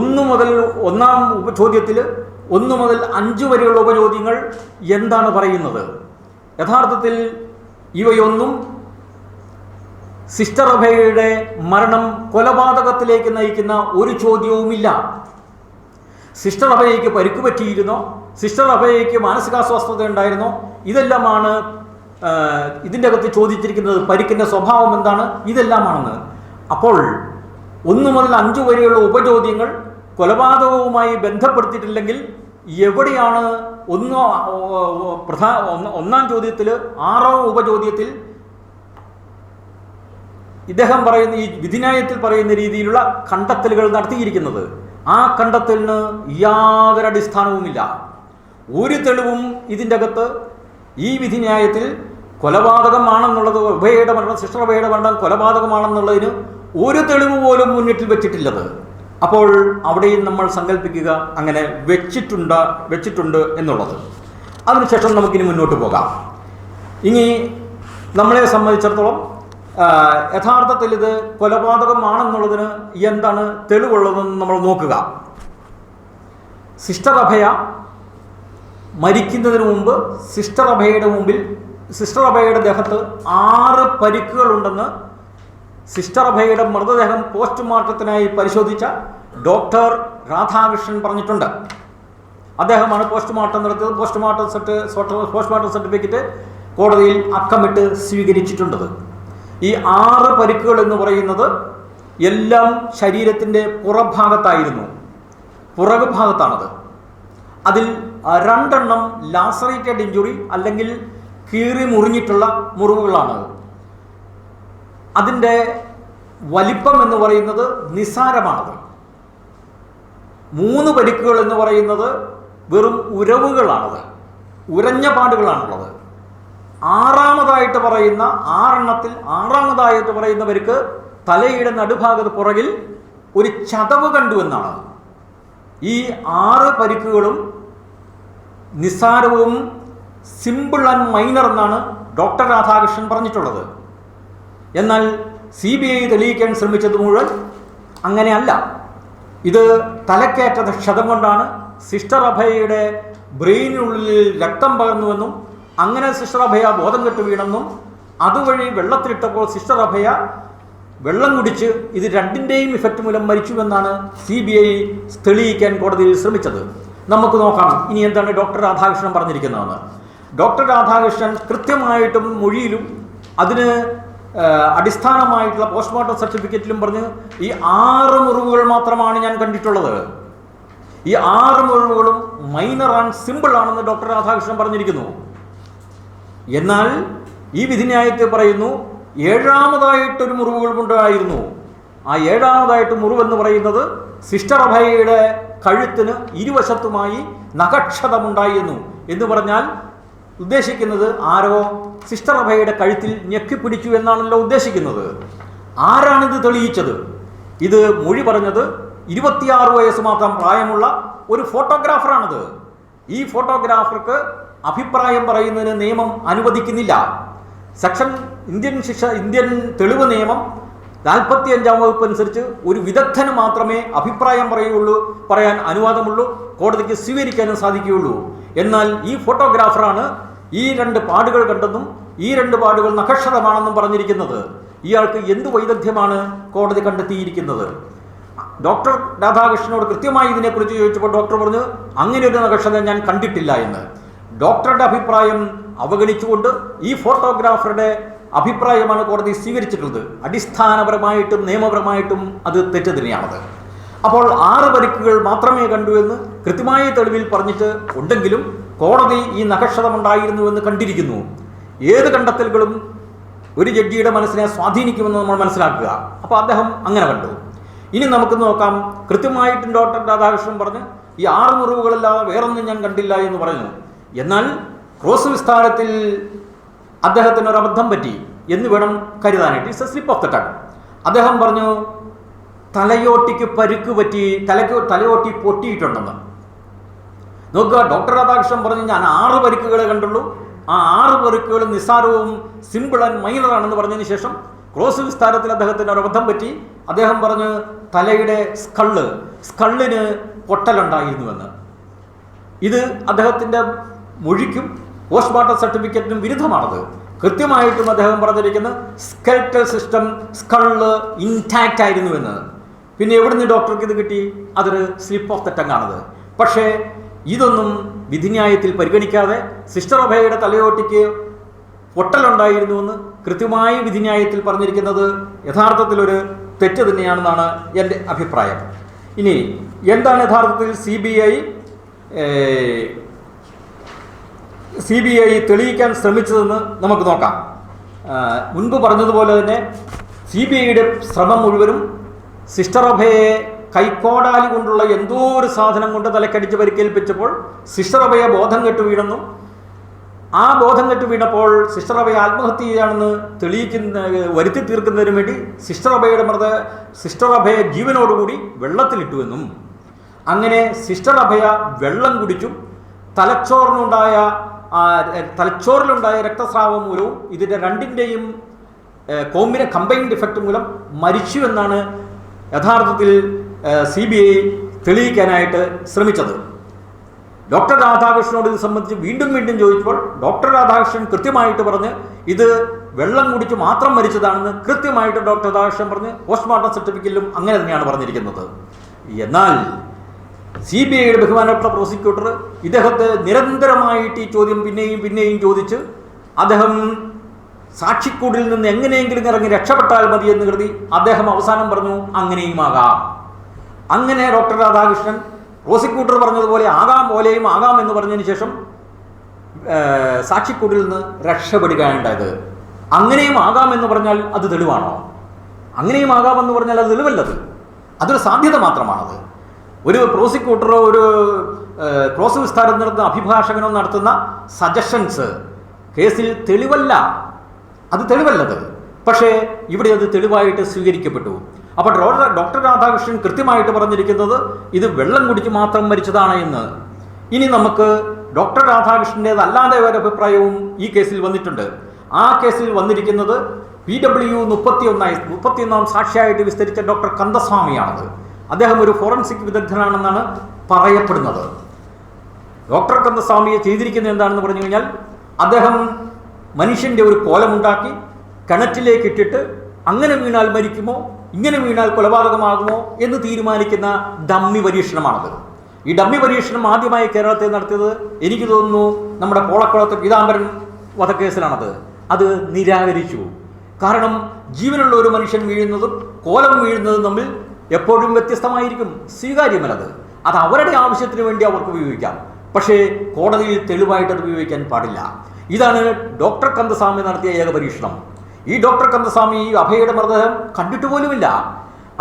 1 ഉപചോദ്യത്തിൽ 1 മുതൽ 5 വരെയുള്ള ഉപചോദ്യങ്ങൾ എന്താണ് പറയുന്നത്? യഥാർത്ഥത്തിൽ ഇവയൊന്നും സിസ്റ്റർ അഭയയുടെ മരണം കൊലപാതകത്തിലേക്ക് നയിക്കുന്ന ഒരു ചോദ്യവുമില്ല. സിസ്റ്റർ അഭയയ്ക്ക് പരിക്ക് പറ്റിയിരുന്നോ, സിസ്റ്റർ അഭയയ്ക്ക് മാനസികാസ്വസ്ഥത ഉണ്ടായിരുന്നോ, ഇതെല്ലാമാണ് ഇതിൻ്റെ അകത്ത് ചോദിച്ചിരിക്കുന്നത്. പരിക്കിൻ്റെ സ്വഭാവം എന്താണ്, ഇതെല്ലാമാണെന്ന്. അപ്പോൾ 1 മുതൽ 5 വരെയുള്ള ഉപചോദ്യങ്ങൾ കൊലപാതകവുമായി ബന്ധപ്പെടുത്തിയിട്ടില്ലെങ്കിൽ എവിടെയാണ് ഒന്നാം ചോദ്യത്തിൽ 6ാം ഉപചോദ്യത്തിൽ ഇദ്ദേഹം പറയുന്ന ഈ വിധിന്യായത്തിൽ പറയുന്ന രീതിയിലുള്ള കണ്ടെത്തലുകൾ നടത്തിയിരിക്കുന്നത്? ആ കണ്ടെത്തലിന് യാതൊരു അടിസ്ഥാനവുമില്ല. ഒരു തെളിവും ഇതിൻ്റെ അകത്ത് ഈ വിധിന്യായത്തിൽ കൊലപാതകമാണെന്നുള്ളത്, സിസ്റ്റർ അഭയയുടെ മരണം കൊലപാതകമാണെന്നുള്ളതിന് ഒരു തെളിവ് പോലും മുന്നിട്ട് വെച്ചിട്ടില്ലത്. അപ്പോൾ അവിടെയും നമ്മൾ സങ്കല്പിക്കുക അങ്ങനെ വെച്ചിട്ടുണ്ട് എന്നുള്ളത്. അതിനുശേഷം നമുക്കിനി മുന്നോട്ട് പോകാം. ഇനി നമ്മളെ സംബന്ധിച്ചിടത്തോളം യഥാർത്ഥത്തിൽ ഇത് കൊലപാതകമാണെന്നുള്ളതിന് എന്താണ് തെളിവുള്ളതെന്ന് നമ്മൾ നോക്കുക. സിസ്റ്റർ അഭയ മരിക്കുന്നതിന് മുമ്പ് സിസ്റ്റർ അഭയയുടെ ദേഹത്ത് 6 പരിക്കുകളുണ്ടെന്ന് സിസ്റ്റർ അഭയയുടെ മൃതദേഹം പോസ്റ്റ്മോർട്ടത്തിനായി പരിശോധിച്ച ഡോക്ടർ രാധാകൃഷ്ണൻ പറഞ്ഞിട്ടുണ്ട്. അദ്ദേഹമാണ് പോസ്റ്റ്മോർട്ടം നടത്തിയത്. പോസ്റ്റ്മോർട്ടം സർട്ടിഫിക്കറ്റ് കോടതിയിൽ അക്കമിട്ട് സ്വീകരിച്ചിട്ടുള്ളത്. ഈ 6 പരിക്കുകൾ എന്ന് പറയുന്നത് എല്ലാം ശരീരത്തിൻ്റെ പുറഭാഗത്തായിരുന്നു, പുറകു ഭാഗത്താണത്. അതിൽ 2 എണ്ണം ലാസറേറ്റഡ് ഇഞ്ചുറി അല്ലെങ്കിൽ കീറി മുറിഞ്ഞിട്ടുള്ള മുറിവുകളാണ്. അതിൻ്റെ വലിപ്പം എന്ന് പറയുന്നത് നിസ്സാരമാണത്. 3 പരിക്കുകൾ എന്ന് പറയുന്നത് വെറും ഉരവുകളാണത്, ഉരഞ്ഞ പാടുകളാണുള്ളത്. 6ാമതായിട്ട് പറയുന്ന 6 എണ്ണത്തിൽ 6ാമതായിട്ട് പറയുന്നവർക്ക് തലയുടെ നടുഭാഗത്ത് പുറകിൽ ഒരു ചതവ് കണ്ടു എന്നാണ്. ഈ 6 പരിക്കുകളും നിസ്സാരവും സിമ്പിൾ ആൻഡ് മൈനർ എന്നാണ് ഡോക്ടർ രാധാകൃഷ്ണൻ പറഞ്ഞിട്ടുള്ളത്. എന്നാൽ CBI തെളിയിക്കാൻ ശ്രമിച്ചത് മുഴുവൻ അങ്ങനെയല്ല. ഇത് തലക്കേറ്റ ക്ഷതം കൊണ്ടാണ് സിസ്റ്റർ അഭയയുടെ ബ്രെയിനുള്ളിൽ രക്തം പകർന്നുവെന്നും അങ്ങനെ സിസ്റ്റർ അഭയ ബോധം കെട്ട് വീണെന്നും അതുവഴി വെള്ളത്തിലിട്ടപ്പോൾ സിസ്റ്റർ അഭയ വെള്ളം കുടിച്ച് ഇത് 2ൻ്റെയും ഇഫക്റ്റ് മൂലം മരിച്ചുവെന്നാണ് CBI തെളിയിക്കാൻ കോടതിയിൽ ശ്രമിച്ചത്. നമുക്ക് നോക്കാം ഇനി എന്താണ് ഡോക്ടർ രാധാകൃഷ്ണൻ പറഞ്ഞിരിക്കുന്നതെന്ന്. ഡോക്ടർ രാധാകൃഷ്ണൻ കൃത്യമായിട്ടും മൊഴിയിലും അതിന് അടിസ്ഥാനമായിട്ടുള്ള പോസ്റ്റ്മോർട്ടം സർട്ടിഫിക്കറ്റിലും പറഞ്ഞ് ഈ 6 മുറിവുകൾ മാത്രമാണ് ഞാൻ കണ്ടിട്ടുള്ളത്. ഈ 6 മുറിവുകളും മൈനർ ആൻഡ് സിമ്പിൾ ആണെന്ന് ഡോക്ടർ രാധാകൃഷ്ണൻ പറഞ്ഞിരിക്കുന്നു. എന്നാൽ ഈ വിധിന്യായത്തിൽ പറയുന്നു 7ാമതായിട്ടൊരു മുറിവുകൾ ഉണ്ടായിരുന്നു. ആ 7ാമതായിട്ട് മുറിവെന്ന് പറയുന്നത് സിസ്റ്റർ അഭയയുടെ കഴുത്തിന് ഇരുവശത്തുമായി നഖക്ഷതമുണ്ടായിരുന്നു എന്ന് പറഞ്ഞാൽ ഉദ്ദേശിക്കുന്നത് ആരോ സിസ്റ്റർ അഭയയുടെ കഴുത്തിൽ ഞെക്കിപ്പിടിച്ചു എന്നാണല്ലോ ഉദ്ദേശിക്കുന്നത്. ആരാണിത് തെളിയിച്ചത്? ഇത് മൊഴി പറഞ്ഞത് 26 വയസ്സ് മാത്രം പ്രായമുള്ള ഒരു ഫോട്ടോഗ്രാഫറാണിത്. ഈ ഫോട്ടോഗ്രാഫർക്ക് അഭിപ്രായം പറയുന്നതിന് നിയമം അനുവദിക്കുന്നില്ല. ഇന്ത്യൻ തെളിവ് നിയമം 45-ാം വകുപ്പ് അനുസരിച്ച് ഒരു വിദഗ്ധന് മാത്രമേ അഭിപ്രായം പറയാൻ അനുവാദമുള്ളൂ, കോടതിക്ക് സ്വീകരിക്കാനും സാധിക്കുകയുള്ളൂ. എന്നാൽ ഈ ഫോട്ടോഗ്രാഫറാണ് ഈ 2 പാടുകൾ കണ്ടെന്നും ഈ 2 പാടുകൾ നഖക്ഷതമാണെന്നും പറഞ്ഞിരിക്കുന്നത്. ഇയാൾക്ക് എന്ത് വൈദഗ്ധ്യമാണ് കോടതി കണ്ടെത്തിയിരിക്കുന്നത്? ഡോക്ടർ രാധാകൃഷ്ണനോട് കൃത്യമായി ഇതിനെക്കുറിച്ച് ചോദിച്ചപ്പോൾ ഡോക്ടർ പറഞ്ഞു അങ്ങനെ ഒരു നഖക്ഷതം ഞാൻ കണ്ടിട്ടില്ല എന്ന്. ഡോക്ടറുടെ അഭിപ്രായം അവഗണിച്ചുകൊണ്ട് ഈ ഫോട്ടോഗ്രാഫറുടെ അഭിപ്രായമാണ് കോടതി സ്വീകരിച്ചിട്ടുള്ളത്. അടിസ്ഥാനപരമായിട്ടും നിയമപരമായിട്ടും അത് തെറ്റ് തന്നെയാണത്. അപ്പോൾ 6 പരിക്കുകൾ മാത്രമേ കണ്ടു എന്ന് കൃത്യമായ തെളിവിൽ പറഞ്ഞിട്ട് ഉണ്ടെങ്കിലും കോടതി ഈ നഖക്ഷതമുണ്ടായിരുന്നുവെന്ന് കണ്ടിരിക്കുന്നു. ഏത് കണ്ടെത്തലുകളും ഒരു ജഡ്ജിയുടെ മനസ്സിനെ സ്വാധീനിക്കുമെന്ന് നമ്മൾ മനസ്സിലാക്കുക. അപ്പോൾ അദ്ദേഹം അങ്ങനെ കണ്ടു. ഇനി നമുക്ക് നോക്കാം. കൃത്യമായിട്ടും ഡോക്ടർ രാധാകൃഷ്ണൻ പറഞ്ഞ് ഈ 6 മുറിവുകളല്ലാതെ വേറൊന്നും ഞാൻ കണ്ടില്ല എന്ന് പറഞ്ഞു. എന്നാൽ ക്രോസ് വിസ്താരത്തിൽ അദ്ദേഹത്തിന് ഒരു അബദ്ധം പറ്റി എന്ന് വേണം കരുതാനായിട്ട്. It's a slip of the tongue. അദ്ദേഹം പറഞ്ഞു തലയോട്ടിക്ക് പരുക്ക് പറ്റി, തലയോട്ടി പൊട്ടിയിട്ടുണ്ടെന്ന്. നോക്കുക, ഡോക്ടർ രാധാകൃഷ്ണൻ പറഞ്ഞു ഞാൻ 6 പരിക്കുകളെ കണ്ടുള്ളൂ, ആ 6 പരിക്കുകൾ നിസ്സാരവും സിമ്പിൾ ആൻഡ് മൈനർ ആണെന്ന് പറഞ്ഞതിന് ശേഷം ക്രോസ് വിസ്താരത്തിൽ അദ്ദേഹത്തിന് ഒരു അബദ്ധം പറ്റി. അദ്ദേഹം പറഞ്ഞു തലയുടെ സ്കള്ളിന് പൊട്ടലുണ്ടായിരുന്നുവെന്ന്. ഇത് അദ്ദേഹത്തിൻ്റെ മൊഴിക്കും പോസ്റ്റ്മോർട്ടം സർട്ടിഫിക്കറ്റിനും വിരുദ്ധമാണത്. കൃത്യമായിട്ടും അദ്ദേഹം പറഞ്ഞിരിക്കുന്നത് സ്കെൽറ്റൽ സിസ്റ്റം സ്കള്ള് ഇൻടാക്റ്റ് ആയിരുന്നുവെന്ന്. പിന്നെ എവിടുന്ന് ഡോക്ടർക്ക് ഇത് കിട്ടി? അതൊരു സ്ലിപ്പ് ഓഫ് ദ ടങ് ആണത്. പക്ഷേ ഇതൊന്നും വിധിന്യായത്തിൽ പരിഗണിക്കാതെ സിസ്റ്റർ അഭയയുടെ തലയോട്ടിക്ക് പൊട്ടലുണ്ടായിരുന്നുവെന്ന് കൃത്യമായി വിധിന്യായത്തിൽ പറഞ്ഞിരിക്കുന്നത് യഥാർത്ഥത്തിലൊരു തെറ്റ് തന്നെയാണെന്നാണ് എൻ്റെ അഭിപ്രായം. ഇനി എന്താണ് യഥാർത്ഥത്തിൽ CBI തെളിയിക്കാൻ ശ്രമിച്ചതെന്ന് നമുക്ക് നോക്കാം. മുൻപ് പറഞ്ഞതുപോലെ തന്നെ CBIയുടെ ശ്രമം മുഴുവനും സിസ്റ്റർ അഭയെ കൈക്കോടാലി കൊണ്ടുള്ള എന്തോ ഒരു സാധനം കൊണ്ട് തലക്കടിച്ച് പരിക്കേൽപ്പിച്ചപ്പോൾ സിസ്റ്റർ അഭയെ ബോധം കെട്ട് വീണെന്നും ആ ബോധം കെട്ട് വീണപ്പോൾ സിസ്റ്റർ അഭയ ആത്മഹത്യ ചെയ്യാണെന്ന് വരുത്തി തീർക്കുന്നതിന് വേണ്ടി സിസ്റ്റർ അഭയ ജീവനോടുകൂടി വെള്ളത്തിലിട്ടുവെന്നും അങ്ങനെ സിസ്റ്റർ അഭയ വെള്ളം കുടിച്ചും തലച്ചോറിലുണ്ടായ രക്തസ്രാവം മൂലവും ഇതിൻ്റെ 2ൻ്റെയും കമ്പൈൻഡ് ഇഫക്റ്റ് മൂലം മരിച്ചു എന്നാണ് യഥാർത്ഥത്തിൽ CBI തെളിയിക്കാനായിട്ട് ശ്രമിച്ചത്. ഡോക്ടർ രാധാകൃഷ്ണനോട് ഇത് സംബന്ധിച്ച് വീണ്ടും ചോദിച്ചപ്പോൾ ഡോക്ടർ രാധാകൃഷ്ണൻ കൃത്യമായിട്ട് പറഞ്ഞ് ഇത് വെള്ളം കുടിച്ച് മാത്രം മരിച്ചതാണെന്ന് കൃത്യമായിട്ട് ഡോക്ടർ രാധാകൃഷ്ണൻ പറഞ്ഞ് പോസ്റ്റ്മോർട്ടം സർട്ടിഫിക്കറ്റിലും അങ്ങനെ തന്നെയാണ് പറഞ്ഞിരിക്കുന്നത്. എന്നാൽ CBIയുടെ ബഹുമാനപ്പെട്ട പ്രോസിക്യൂട്ടർ ഇദ്ദേഹത്തെ നിരന്തരമായിട്ട് ഈ ചോദ്യം പിന്നെയും ചോദിച്ച് അദ്ദേഹം സാക്ഷിക്കൂടിൽ നിന്ന് എങ്ങനെയെങ്കിലും ഇറങ്ങി രക്ഷപ്പെട്ടാൽ മതി എന്ന് കരുതി അദ്ദേഹം അവസാനം പറഞ്ഞു അങ്ങനെയുമാകാം. അങ്ങനെ ഡോക്ടർ രാധാകൃഷ്ണൻ പ്രോസിക്യൂട്ടർ പറഞ്ഞതുപോലെ ആകാം പോലെയും ആകാം എന്ന് പറഞ്ഞതിന് ശേഷം സാക്ഷിക്കൂടിൽ നിന്ന് രക്ഷപ്പെടുകയുണ്ടായത്. അങ്ങനെയും ആകാം എന്ന് പറഞ്ഞാൽ അത് തെളിവാണോ? അങ്ങനെയും ആകാമെന്ന് പറഞ്ഞാൽ അത് തെളിവല്ലത്, അതൊരു സാധ്യത മാത്രമാണത്. ഒരു പ്രോസിക്യൂട്ടറോ ഒരു ക്രോസ് വിസ്താരം നടത്തുന്ന അഭിഭാഷകനോ നടത്തുന്ന സജഷൻസ് കേസിൽ തെളിവല്ല, അത് തെളിവല്ലത്. പക്ഷേ ഇവിടെ അത് തെളിവായിട്ട് സ്വീകരിക്കപ്പെട്ടു. അപ്പോൾ ഡോക്ടർ രാധാകൃഷ്ണൻ കൃത്യമായിട്ട് പറഞ്ഞിരിക്കുന്നത് ഇത് വെള്ളം കുടിച്ച് മാത്രം മരിച്ചതാണ് എന്ന്. ഇനി നമുക്ക് ഡോക്ടർ രാധാകൃഷ്ണൻ്റേതല്ലാതെ ഒരു അഭിപ്രായവും ഈ കേസിൽ വന്നിട്ടുണ്ട്. ആ കേസിൽ വന്നിരിക്കുന്നത് PW 31 സാക്ഷിയായിട്ട് വിസ്തരിച്ച ഡോക്ടർ കന്ദസ്വാമിയാണത്. അദ്ദേഹം ഒരു ഫോറൻസിക് വിദഗ്ധനാണെന്നാണ് പറയപ്പെടുന്നത്. ഡോക്ടർ കന്ദസ്വാമിയെ ചെയ്തിരിക്കുന്നത് എന്താണെന്ന് പറഞ്ഞു കഴിഞ്ഞാൽ, അദ്ദേഹം മനുഷ്യൻ്റെ ഒരു കോലമുണ്ടാക്കി കിണറ്റിലേക്ക് ഇട്ടിട്ട് അങ്ങനെ വീണാൽ മരിക്കുമോ ഇങ്ങനെ വീണാൽ കൊലപാതകമാകുമോ എന്ന് തീരുമാനിക്കുന്ന ഡമ്മി പരീക്ഷണമാണത്. ഈ ഡമ്മി പരീക്ഷണം ആദ്യമായി കേരളത്തിൽ നടത്തിയത് എനിക്ക് തോന്നുന്നു നമ്മുടെ പോളക്കുളത്ത് പീതാംബരൻ വധക്കേസിലാണത്. അത് നിരാകരിച്ചു. കാരണം ജീവനുള്ള ഒരു മനുഷ്യൻ വീഴുന്നതും കോലം വീഴുന്നതും തമ്മിൽ എപ്പോഴും വ്യത്യസ്തമായിരിക്കും, സ്വീകാര്യമല്ലത്. അത് അവരുടെ ആവശ്യത്തിന് വേണ്ടി അവർക്ക് ഉപയോഗിക്കാം, പക്ഷേ കോടതിയിൽ തെളിവായിട്ട് അത് ഉപയോഗിക്കാൻ പാടില്ല. ഇതാണ് ഡോക്ടർ കന്ദസ്വാമി നടത്തിയ ഏക പരീക്ഷണം. ഈ ഡോക്ടർ കന്ദസ്വാമി അഭയയുടെ മൃതദേഹം കണ്ടിട്ട് പോലുമില്ല.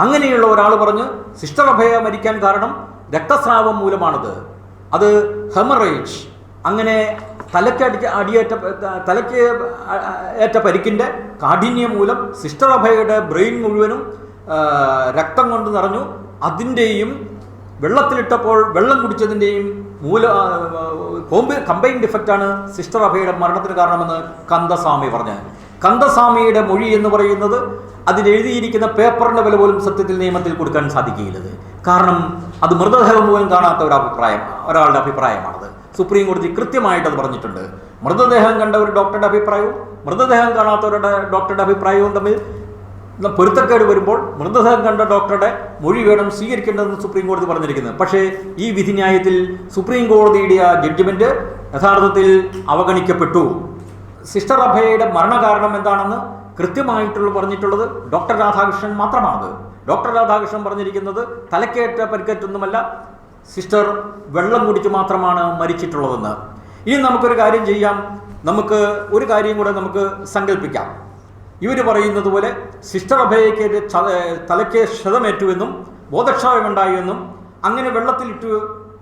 അങ്ങനെയുള്ള ഒരാൾ പറഞ്ഞ് സിസ്റ്റർ അഭയ മരിക്കാൻ കാരണം രക്തസ്രാവം മൂലമാണത്, അത് ഹെമറേജ്. അങ്ങനെ തലയ്ക്ക് ഏറ്റ പരിക്കിൻ്റെ കാഠിന്യം മൂലം സിസ്റ്റർ അഭയയുടെ ബ്രെയിൻ മുഴുവനും രക്തം കൊണ്ട് നിറഞ്ഞു. അതിൻ്റെയും വെള്ളത്തിലിട്ടപ്പോൾ വെള്ളം കുടിച്ചതിൻ്റെയും കമ്പൈൻഡ് ഇഫക്റ്റാണ് സിസ്റ്റർ അഭയയുടെ മരണത്തിന് കാരണമെന്ന് കന്ദസ്വാമി പറഞ്ഞ്. കന്ദസ്വാമിയുടെ മൊഴി എന്ന് പറയുന്നത് അതിലെഴുതിയിരിക്കുന്ന പേപ്പറിൻ്റെ വില പോലും സത്യത്തിൽ നിയമത്തിൽ കൊടുക്കാൻ സാധിക്കുകയില്ലത്. കാരണം അത് മൃതദേഹം പോലും കാണാത്ത ഒരാളുടെ അഭിപ്രായമാണത്. സുപ്രീം കോടതി കൃത്യമായിട്ട് അത് പറഞ്ഞിട്ടുണ്ട്. മൃതദേഹം കണ്ട ഒരു ഡോക്ടറുടെ അഭിപ്രായവും മൃതദേഹം കാണാത്തവരുടെ ഡോക്ടറുടെ അഭിപ്രായവും തമ്മിൽ പൊരുത്തക്കേട് വരുമ്പോൾ മൃതദേഹം കണ്ട ഡോക്ടറുടെ മൊഴി വേണം സ്വീകരിക്കേണ്ടതെന്ന് സുപ്രീം കോടതി പറഞ്ഞിരിക്കുന്നത്. പക്ഷേ ഈ വിധിന്യായത്തിൽ സുപ്രീം കോടതിയുടെ ആ ജഡ്ജ്മെന്റ് യഥാർത്ഥത്തിൽ അവഗണിക്കപ്പെട്ടു. സിസ്റ്റർ അഭയയുടെ മരണകാരണം എന്താണെന്ന് കൃത്യമായിട്ടുള്ള പറഞ്ഞിട്ടുള്ളത് ഡോക്ടർ രാധാകൃഷ്ണൻ മാത്രമാണത്. ഡോക്ടർ രാധാകൃഷ്ണൻ പറഞ്ഞിരിക്കുന്നത് തലക്കേറ്റ പരിക്കേറ്റൊന്നുമല്ല, സിസ്റ്റർ വെള്ളം കുടിച്ച് മാത്രമാണ് മരിച്ചിട്ടുള്ളതെന്ന്. ഇനി നമുക്കൊരു കാര്യം ചെയ്യാം, നമുക്ക് ഒരു കാര്യം കൂടെ നമുക്ക് സങ്കല്പിക്കാം. ഇവർ പറയുന്നത് പോലെ സിസ്റ്റർ അഭയയ്ക്ക് തലയ്ക്ക് ക്ഷതമേറ്റുവെന്നും ബോധക്ഷയമുണ്ടായെന്നും അങ്ങനെ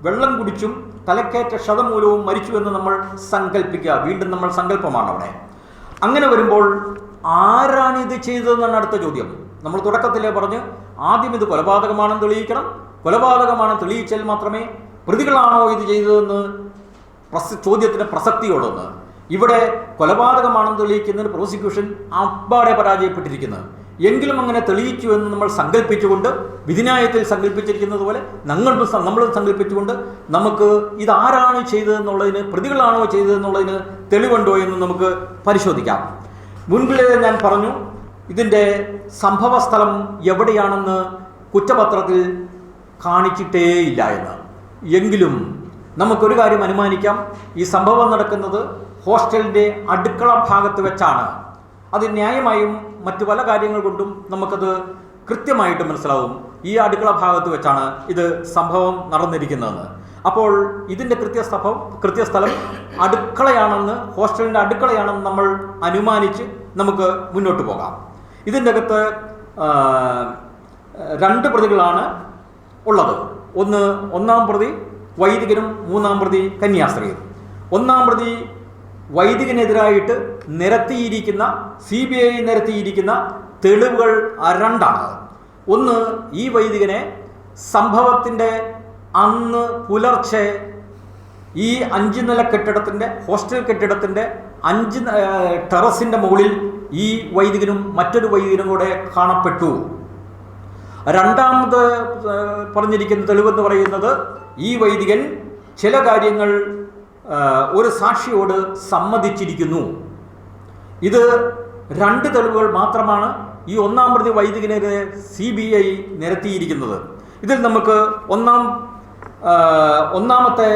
വെള്ളം കുടിച്ചും തലക്കേറ്റ ക്ഷതം മൂലവും മരിച്ചുവെന്ന് നമ്മൾ സങ്കല്പിക്കുക. വീണ്ടും നമ്മൾ സങ്കല്പമാണ് അവിടെ. അങ്ങനെ വരുമ്പോൾ ആരാണ് ഇത് ചെയ്തതെന്നാണ് അടുത്ത ചോദ്യം. നമ്മൾ തുടക്കത്തിലേ പറഞ്ഞ് ആദ്യം ഇത് കൊലപാതകമാണെന്ന് തെളിയിക്കണം. കൊലപാതകമാണെന്ന് തെളിയിച്ചാൽ മാത്രമേ പ്രതികളാണോ ഇത് ചെയ്തതെന്ന് ചോദ്യത്തിന് പ്രസക്തിയുള്ളതെന്ന്. ഇവിടെ കൊലപാതകമാണെന്ന് തെളിയിക്കുന്നതിന് പ്രോസിക്യൂഷൻ അപ്പാടെ പരാജയപ്പെട്ടിരിക്കുന്നത്. എങ്കിലും അങ്ങനെ തെളിയിച്ചു എന്ന് നമ്മൾ സങ്കല്പിച്ചുകൊണ്ട് വിധിന്യായത്തിൽ സങ്കല്പിച്ചിരിക്കുന്നത് പോലെ നമ്മൾ സങ്കല്പിച്ചുകൊണ്ട് നമുക്ക് ഇതാരാണ് ചെയ്തതെന്നുള്ളതിന്, പ്രതികളാണോ ചെയ്തതെന്നുള്ളതിന് തെളിവുണ്ടോ എന്ന് നമുക്ക് പരിശോധിക്കാം. മുൻപിലേ ഞാൻ പറഞ്ഞു ഇതിൻ്റെ സംഭവ സ്ഥലം എവിടെയാണെന്ന് കുറ്റപത്രത്തിൽ കാണിച്ചിട്ടേയില്ല എന്ന്. എങ്കിലും നമുക്കൊരു കാര്യം അനുമാനിക്കാം, ഈ സംഭവം നടക്കുന്നത് ഹോസ്റ്റലിൻ്റെ അടുക്കള ഭാഗത്ത് വെച്ചാണ്. അത് ന്യായമായും മറ്റു പല കാര്യങ്ങൾ കൊണ്ടും നമുക്കത് കൃത്യമായിട്ട് മനസ്സിലാവും. ഈ അടുക്കള ഭാഗത്ത് വെച്ചാണ് ഇത് സംഭവം നടന്നിരിക്കുന്നതെന്ന്. അപ്പോൾ ഇതിൻ്റെ കൃത്യസ്ഥലം അടുക്കളയാണെന്ന്, ഹോസ്റ്റലിൻ്റെ അടുക്കളയാണെന്ന് നമ്മൾ അനുമാനിച്ച് നമുക്ക് മുന്നോട്ട് പോകാം. ഇതിൻ്റെ അകത്ത് 2 പ്രതികളാണ് ഉള്ളത്. ഒന്നാം പ്രതി വൈദികനും 3-ാം പ്രതി കന്യാസ്ത്രീയും. 1-ാം പ്രതി വൈദികനെതിരായിട്ട് നിരത്തിയിരിക്കുന്ന CBI നിരത്തിയിരിക്കുന്ന തെളിവുകൾ 2ആണ്. ഒന്ന്, ഈ വൈദികനെ സംഭവത്തിൻ്റെ അന്ന് പുലർച്ചെ ഈ 5 നില കെട്ടിടത്തിൻ്റെ, ഹോസ്റ്റൽ കെട്ടിടത്തിൻ്റെ 5 ടെറസിൻ്റെ മുകളിൽ ഈ വൈദികനും മറ്റൊരു വൈദികനും കൂടെ കാണപ്പെട്ടു. 2ാമത് പറഞ്ഞിരിക്കുന്ന തെളിവെന്ന് പറയുന്നത് ഈ വൈദികൻ ചില കാര്യങ്ങൾ ഒരു സാക്ഷിയോട് സമ്മതിച്ചിരിക്കുന്നു. ഇത് 2 തെളിവുകൾ മാത്രമാണ് ഈ 1-ാം പ്രതി വൈദികനെതിരെ CBI നിരത്തിയിരിക്കുന്നത്. ഇതിൽ നമുക്ക് ഒന്നാമത്തെ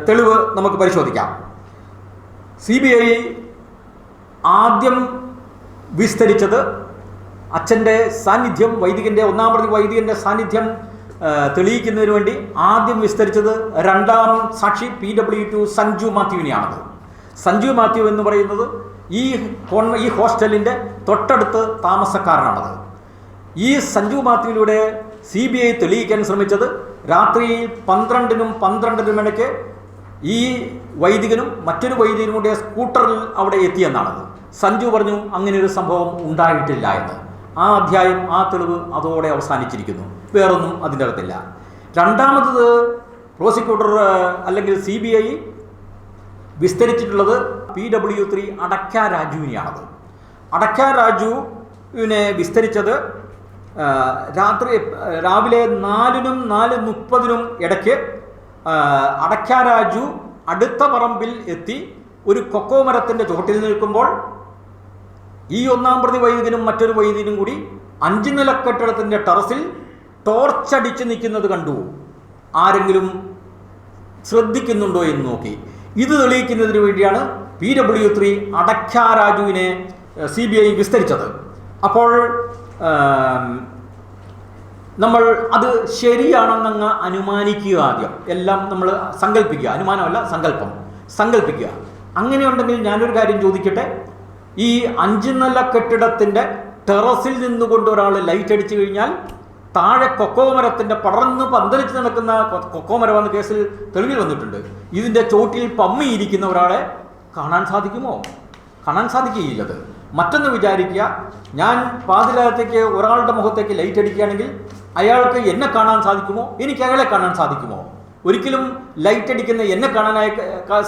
തെളിവ് നമുക്ക് പരിശോധിക്കാം. CBI ആദ്യം വിസ്തരിച്ചത് അച്ഛൻ്റെ സാന്നിധ്യം, ഒന്നാം പ്രതി വൈദികൻ്റെ സാന്നിധ്യം തെളിയിക്കുന്നതിന് വേണ്ടി ആദ്യം വിസ്തരിച്ചത് രണ്ടാം സാക്ഷി PW2 സഞ്ജു മാത്യുവിനെയാണത്. സഞ്ജു മാത്യു എന്ന് പറയുന്നത് ഈ ഹോസ്റ്റലിൻ്റെ തൊട്ടടുത്ത് താമസക്കാരനാണത്. ഈ സഞ്ജു മാത്യുവിലൂടെ CBI തെളിയിക്കാൻ ശ്രമിച്ചത് രാത്രി 12-നും 12-നും ഇടയ്ക്ക് ഈ വൈദികനും മറ്റൊരു വൈദികനും കൂടെ സ്കൂട്ടറിൽ അവിടെ എത്തിയെന്നാണത്. സഞ്ജു പറഞ്ഞു അങ്ങനെ ഒരു സംഭവം ഉണ്ടായിട്ടില്ല എന്ന്. ആ അധ്യായം, ആ തെളിവ് അതോടെ അവസാനിച്ചിരിക്കുന്നു. വേറൊന്നും അതിൻ്റെ അകത്തില്ല. രണ്ടാമത് പ്രോസിക്യൂട്ടർ അല്ലെങ്കിൽ CBI വിസ്തരിച്ചിട്ടുള്ളത് PW3 അടക്ക രാജുവിനെയാണത്. അടക്ക രാജുവിനെ വിസ്തരിച്ചത് രാവിലെ 4-നും 4:30-നും ഇടയ്ക്ക് അടക്ക രാജു അടുത്ത പറമ്പിൽ എത്തി ഒരു കൊക്കോ മരത്തിൻ്റെ ചുവട്ടിൽ നിൽക്കുമ്പോൾ ഈ ഒന്നാം പ്രതി വൈദികനും മറ്റൊരു വൈദികനും കൂടി 5 നില കെട്ടിടത്തിൻ്റെ ടെറസിൽ ടോർച്ചടിച്ച് നിൽക്കുന്നത് കണ്ടു. ആരെങ്കിലും ശ്രദ്ധിക്കുന്നുണ്ടോ എന്ന് നോക്കി. ഇത് തെളിയിക്കുന്നതിന് വേണ്ടിയാണ് PW3 അടക്ക രാജുവിനെ CBI വിസ്തരിച്ചത്. അപ്പോൾ നമ്മൾ അത് ശരിയാണെന്നങ്ങ് അനുമാനിക്കുക. ആദ്യം എല്ലാം നമ്മൾ സങ്കല്പിക്കുക, അനുമാനമല്ല സങ്കല്പിക്കുക. അങ്ങനെയുണ്ടെങ്കിൽ ഞാനൊരു കാര്യം ചോദിക്കട്ടെ. ഈ 5 നില കെട്ടിടത്തിൻ്റെ ടെറസിൽ നിന്നുകൊണ്ട് ഒരാൾ ലൈറ്റ് അടിച്ചു കഴിഞ്ഞാൽ താഴെ കൊക്കോമരത്തിൻ്റെ പടർന്ന് പന്തലിച്ച് നടക്കുന്ന കൊക്കോമരമെന്ന കേസിൽ തെളിവിൽ വന്നിട്ടുണ്ട്. ഇതിൻ്റെ ചോട്ടിൽ പമ്മിയിരിക്കുന്ന ഒരാളെ കാണാൻ സാധിക്കുമോ? കാണാൻ സാധിക്കുകയില്ലത്. മറ്റൊന്ന് വിചാരിക്കുക, ഞാൻ പാതിരാത്തേക്ക് ഒരാളുടെ മുഖത്തേക്ക് ലൈറ്റ് അടിക്കുകയാണെങ്കിൽ അയാൾക്ക് എന്നെ കാണാൻ സാധിക്കുമോ? എനിക്ക് അയാളെ കാണാൻ സാധിക്കുമോ? ഒരിക്കലും ലൈറ്റ് അടിക്കുന്ന എന്നെ കാണാനായി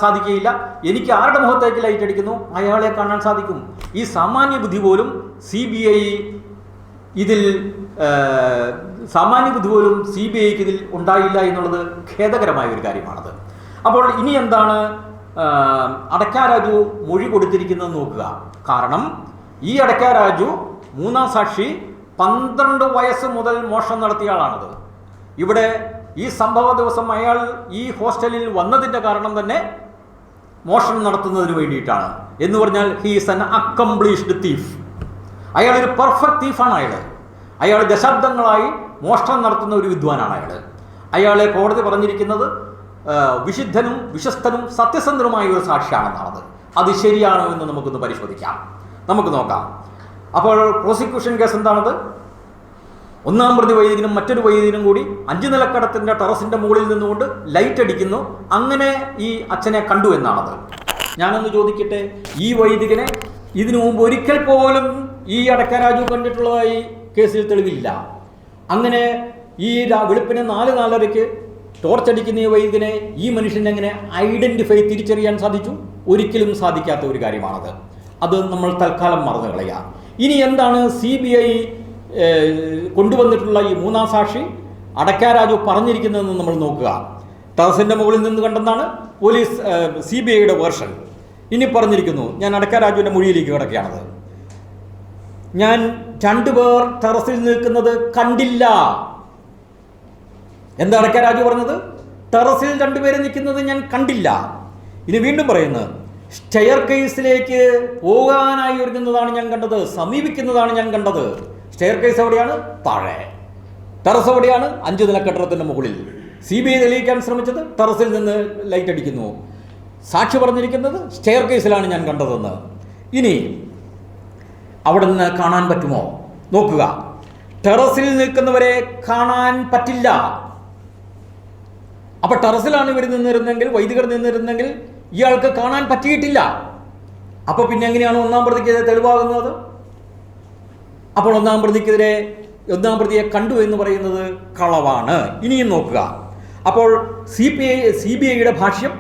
സാധിക്കുകയില്ല. എനിക്ക് ആരുടെ മുഖത്തേക്ക് ലൈറ്റ് അടിക്കുന്നു അയാളെ കാണാൻ സാധിക്കും. ഈ സാമാന്യ ബുദ്ധി പോലും CBIക്ക് ഇതിൽ ഉണ്ടായില്ല എന്നുള്ളത് ഖേദകരമായ ഒരു കാര്യമാണത്. അപ്പോൾ ഇനി എന്താണ് അടക്ക രാജു മൊഴി കൊടുത്തിരിക്കുന്നത് നോക്കുക. കാരണം ഈ അടക്ക രാജു മൂന്നാം സാക്ഷി 12 വയസ്സ് മുതൽ മോഷണം നടത്തിയ ആളാണത്. ഇവിടെ ഈ സംഭവ ദിവസം അയാൾ ഈ ഹോസ്റ്റലിൽ വന്നതിൻ്റെ കാരണം തന്നെ മോഷണം നടത്തുന്നതിന് വേണ്ടിയിട്ടാണ്. എന്ന് പറഞ്ഞാൽ he is an accomplished thief. അയാളൊരു പെർഫെക്റ്റ് തീഫാണ്. അയാൾ ദശാബ്ദങ്ങളായി മോഷണം നടത്തുന്ന ഒരു വിദ്വാനാണ്. അയാളെ കോടതി പറഞ്ഞിരിക്കുന്നത് വിശുദ്ധനും വിശ്വസ്തനും സത്യസന്ധനുമായ ഒരു സാക്ഷിയാണെന്നാണത്. അത് ശരിയാണോ എന്ന് നമുക്കൊന്ന് പരിശോധിക്കാം, നമുക്ക് നോക്കാം. അപ്പോൾ പ്രോസിക്യൂഷൻ കേസ് എന്താണത്? ഒന്നാം പ്രതി വൈദികനും മറ്റൊരു വൈദികനും കൂടി 5 നിലക്കടത്തിൻ്റെ ടെറസിൻ്റെ മുകളിൽ നിന്നുകൊണ്ട് ലൈറ്റ് അടിക്കുന്നു. അങ്ങനെ ഈ അച്ഛനെ കണ്ടു എന്നാണത്. ഞാനൊന്ന് ചോദിക്കട്ടെ, ഈ വൈദികനെ ഇതിനു മുമ്പ് ഒരിക്കൽ പോലും ഈ അടക്ക രാജു കണ്ടിട്ടുള്ളതായി കേസിൽ തെളിവില്ല. അങ്ങനെ ഈ വെളുപ്പിന് 4-4:30 ടോർച്ചടിക്കുന്ന ഈ വൈദികനെ ഈ മനുഷ്യനെ എങ്ങനെ തിരിച്ചറിയാൻ സാധിച്ചു? ഒരിക്കലും സാധിക്കാത്ത ഒരു കാര്യമാണത്. അത് നമ്മൾ തൽക്കാലം മറന്നു കളയാം. ഇനി എന്താണ് CBI കൊണ്ടുവന്നിട്ടുള്ള ഈ മൂന്നാം സാക്ഷി അടക്ക രാജു പറഞ്ഞിരിക്കുന്നതെന്ന് നമ്മൾ നോക്കുക. ടെറസിൻ്റെ മുകളിൽ നിന്ന് കണ്ടെന്നാണ് പോലീസ് CBIയുടെ വേർഷൻ. ഇനി പറഞ്ഞിരിക്കുന്നു, ഞാൻ അടക്ക രാജുവിൻ്റെ മൊഴിയിലേക്ക് കിടക്കുകയാണത്. ഞാൻ 2 പേർ ടെറസിൽ നിൽക്കുന്നത് കണ്ടില്ല. എന്താ അടക്ക രാജു പറഞ്ഞത്? ടെറസിൽ 2 പേര് നിൽക്കുന്നത് ഞാൻ കണ്ടില്ല. ഇനി വീണ്ടും പറയുന്നത്, സ്റ്റെയർ കേസിലേക്ക് പോകാനായി ഒരുങ്ങുന്നതാണ് ഞാൻ കണ്ടത്, സമീപിക്കുന്നതാണ് ഞാൻ കണ്ടത്. സ്റ്റെയർ കേസ് എവിടെയാണ്? താഴെ. ടെറസ് എവിടെയാണ്? 5 നില കെട്ടിടത്തിൻ്റെ മുകളിൽ. CBI തെളിയിക്കാൻ ശ്രമിച്ചത് ടെറസിൽ നിന്ന് ലൈറ്റ് അടിക്കുന്നു. സാക്ഷി പറഞ്ഞിരിക്കുന്നത് സ്റ്റെയർ കേസിലാണ് ഞാൻ കണ്ടതെന്ന്. ഇനി അവിടെ നിന്ന് കാണാൻ പറ്റുമോ? നോക്കുക. ടെറസിൽ നിൽക്കുന്നവരെ കാണാൻ പറ്റില്ല. അപ്പോൾ ടെറസിലാണ് ഇവർ നിന്നിരുന്നെങ്കിൽ, വൈദികർ നിന്നിരുന്നെങ്കിൽ ഇയാൾക്ക് കാണാൻ പറ്റിയിട്ടില്ല. അപ്പോൾ പിന്നെ എങ്ങനെയാണ് ഒന്നാം പ്രതിക്കെതിരെ തെളിവാകുന്നത്? അപ്പോൾ ഒന്നാം പ്രതിയെ കണ്ടു എന്ന് പറയുന്നത് കളവാണ്. ഇനിയും നോക്കുക. അപ്പോൾ CBIയുടെ ഭാഷ്യം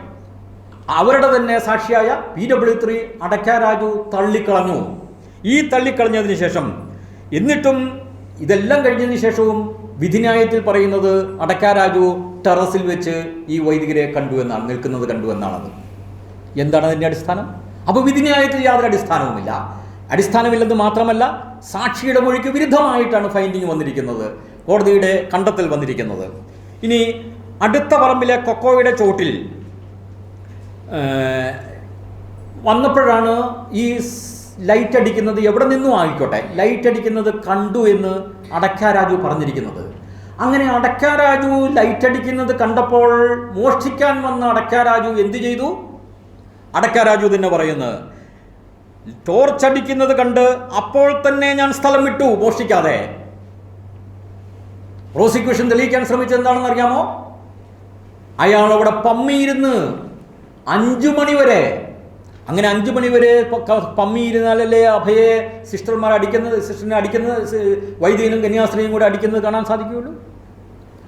അവരുടെ തന്നെ സാക്ഷിയായ PW3 അടക്ക രാജു തള്ളിക്കളഞ്ഞു. ഈ തള്ളിക്കളഞ്ഞതിന് ശേഷം, എന്നിട്ടും ഇതെല്ലാം കഴിഞ്ഞതിന് ശേഷവും വിധിന്യായത്തിൽ പറയുന്നത് അടക്ക രാജു ടെറസിൽ വെച്ച് ഈ വൈദികരെ നിൽക്കുന്നത് കണ്ടു എന്നാണത്. എന്താണ് അതിൻ്റെ അടിസ്ഥാനം? അപ്പോൾ വിധിന്യായത്തിൽ യാതൊരു അടിസ്ഥാനവുമില്ല. അടിസ്ഥാനമില്ലെന്ന് മാത്രമല്ല, സാക്ഷിയുടെ മൊഴിക്ക് വിരുദ്ധമായിട്ടാണ് ഫൈൻഡിങ് വന്നിരിക്കുന്നത്, കോടതിയുടെ കണ്ടെത്തൽ വന്നിരിക്കുന്നത്. ഇനി അടുത്ത പറമ്പിലെ കൊക്കോയുടെ ചോട്ടിൽ വന്നപ്പോഴാണ് ഈ ലൈറ്റ് അടിക്കുന്നത് എവിടെ നിന്നും ആയിക്കോട്ടെ, ലൈറ്റ് അടിക്കുന്നത് കണ്ടു എന്ന് അടക്കാ രാജു പറഞ്ഞിരിക്കുന്നത്. അങ്ങനെ അടക്കാ രാജു ലൈറ്റ് അടിക്കുന്നത് കണ്ടപ്പോൾ മോഷ്ടിക്കാൻ വന്ന അടക്കാ രാജു എന്തു ചെയ്തു? അടക്കാ രാജു തന്നെ പറയുന്നത്, ടോർച്ചടിക്കുന്നത് കണ്ട് അപ്പോൾ തന്നെ ഞാൻ സ്ഥലം വിട്ടു മോഷ്ടിക്കാതെ. പ്രോസിക്യൂഷൻ തെളിയിക്കാൻ ശ്രമിച്ചത് എന്താണെന്ന് അറിയാമോ? അയാൾ അവിടെ പമ്മിയിരുന്ന് 5 മണി വരെ. അങ്ങനെ 5 മണി വരെ പമ്മിയിരുന്നാലല്ലേ അഭയെ സിസ്റ്റർമാർ അടിക്കുന്നത്, സിസ്റ്ററിനെ അടിക്കുന്നത്, വൈദികനും കന്യാസ്ത്രീയും കൂടെ അടിക്കുന്നത് കാണാൻ സാധിക്കുകയുള്ളൂ.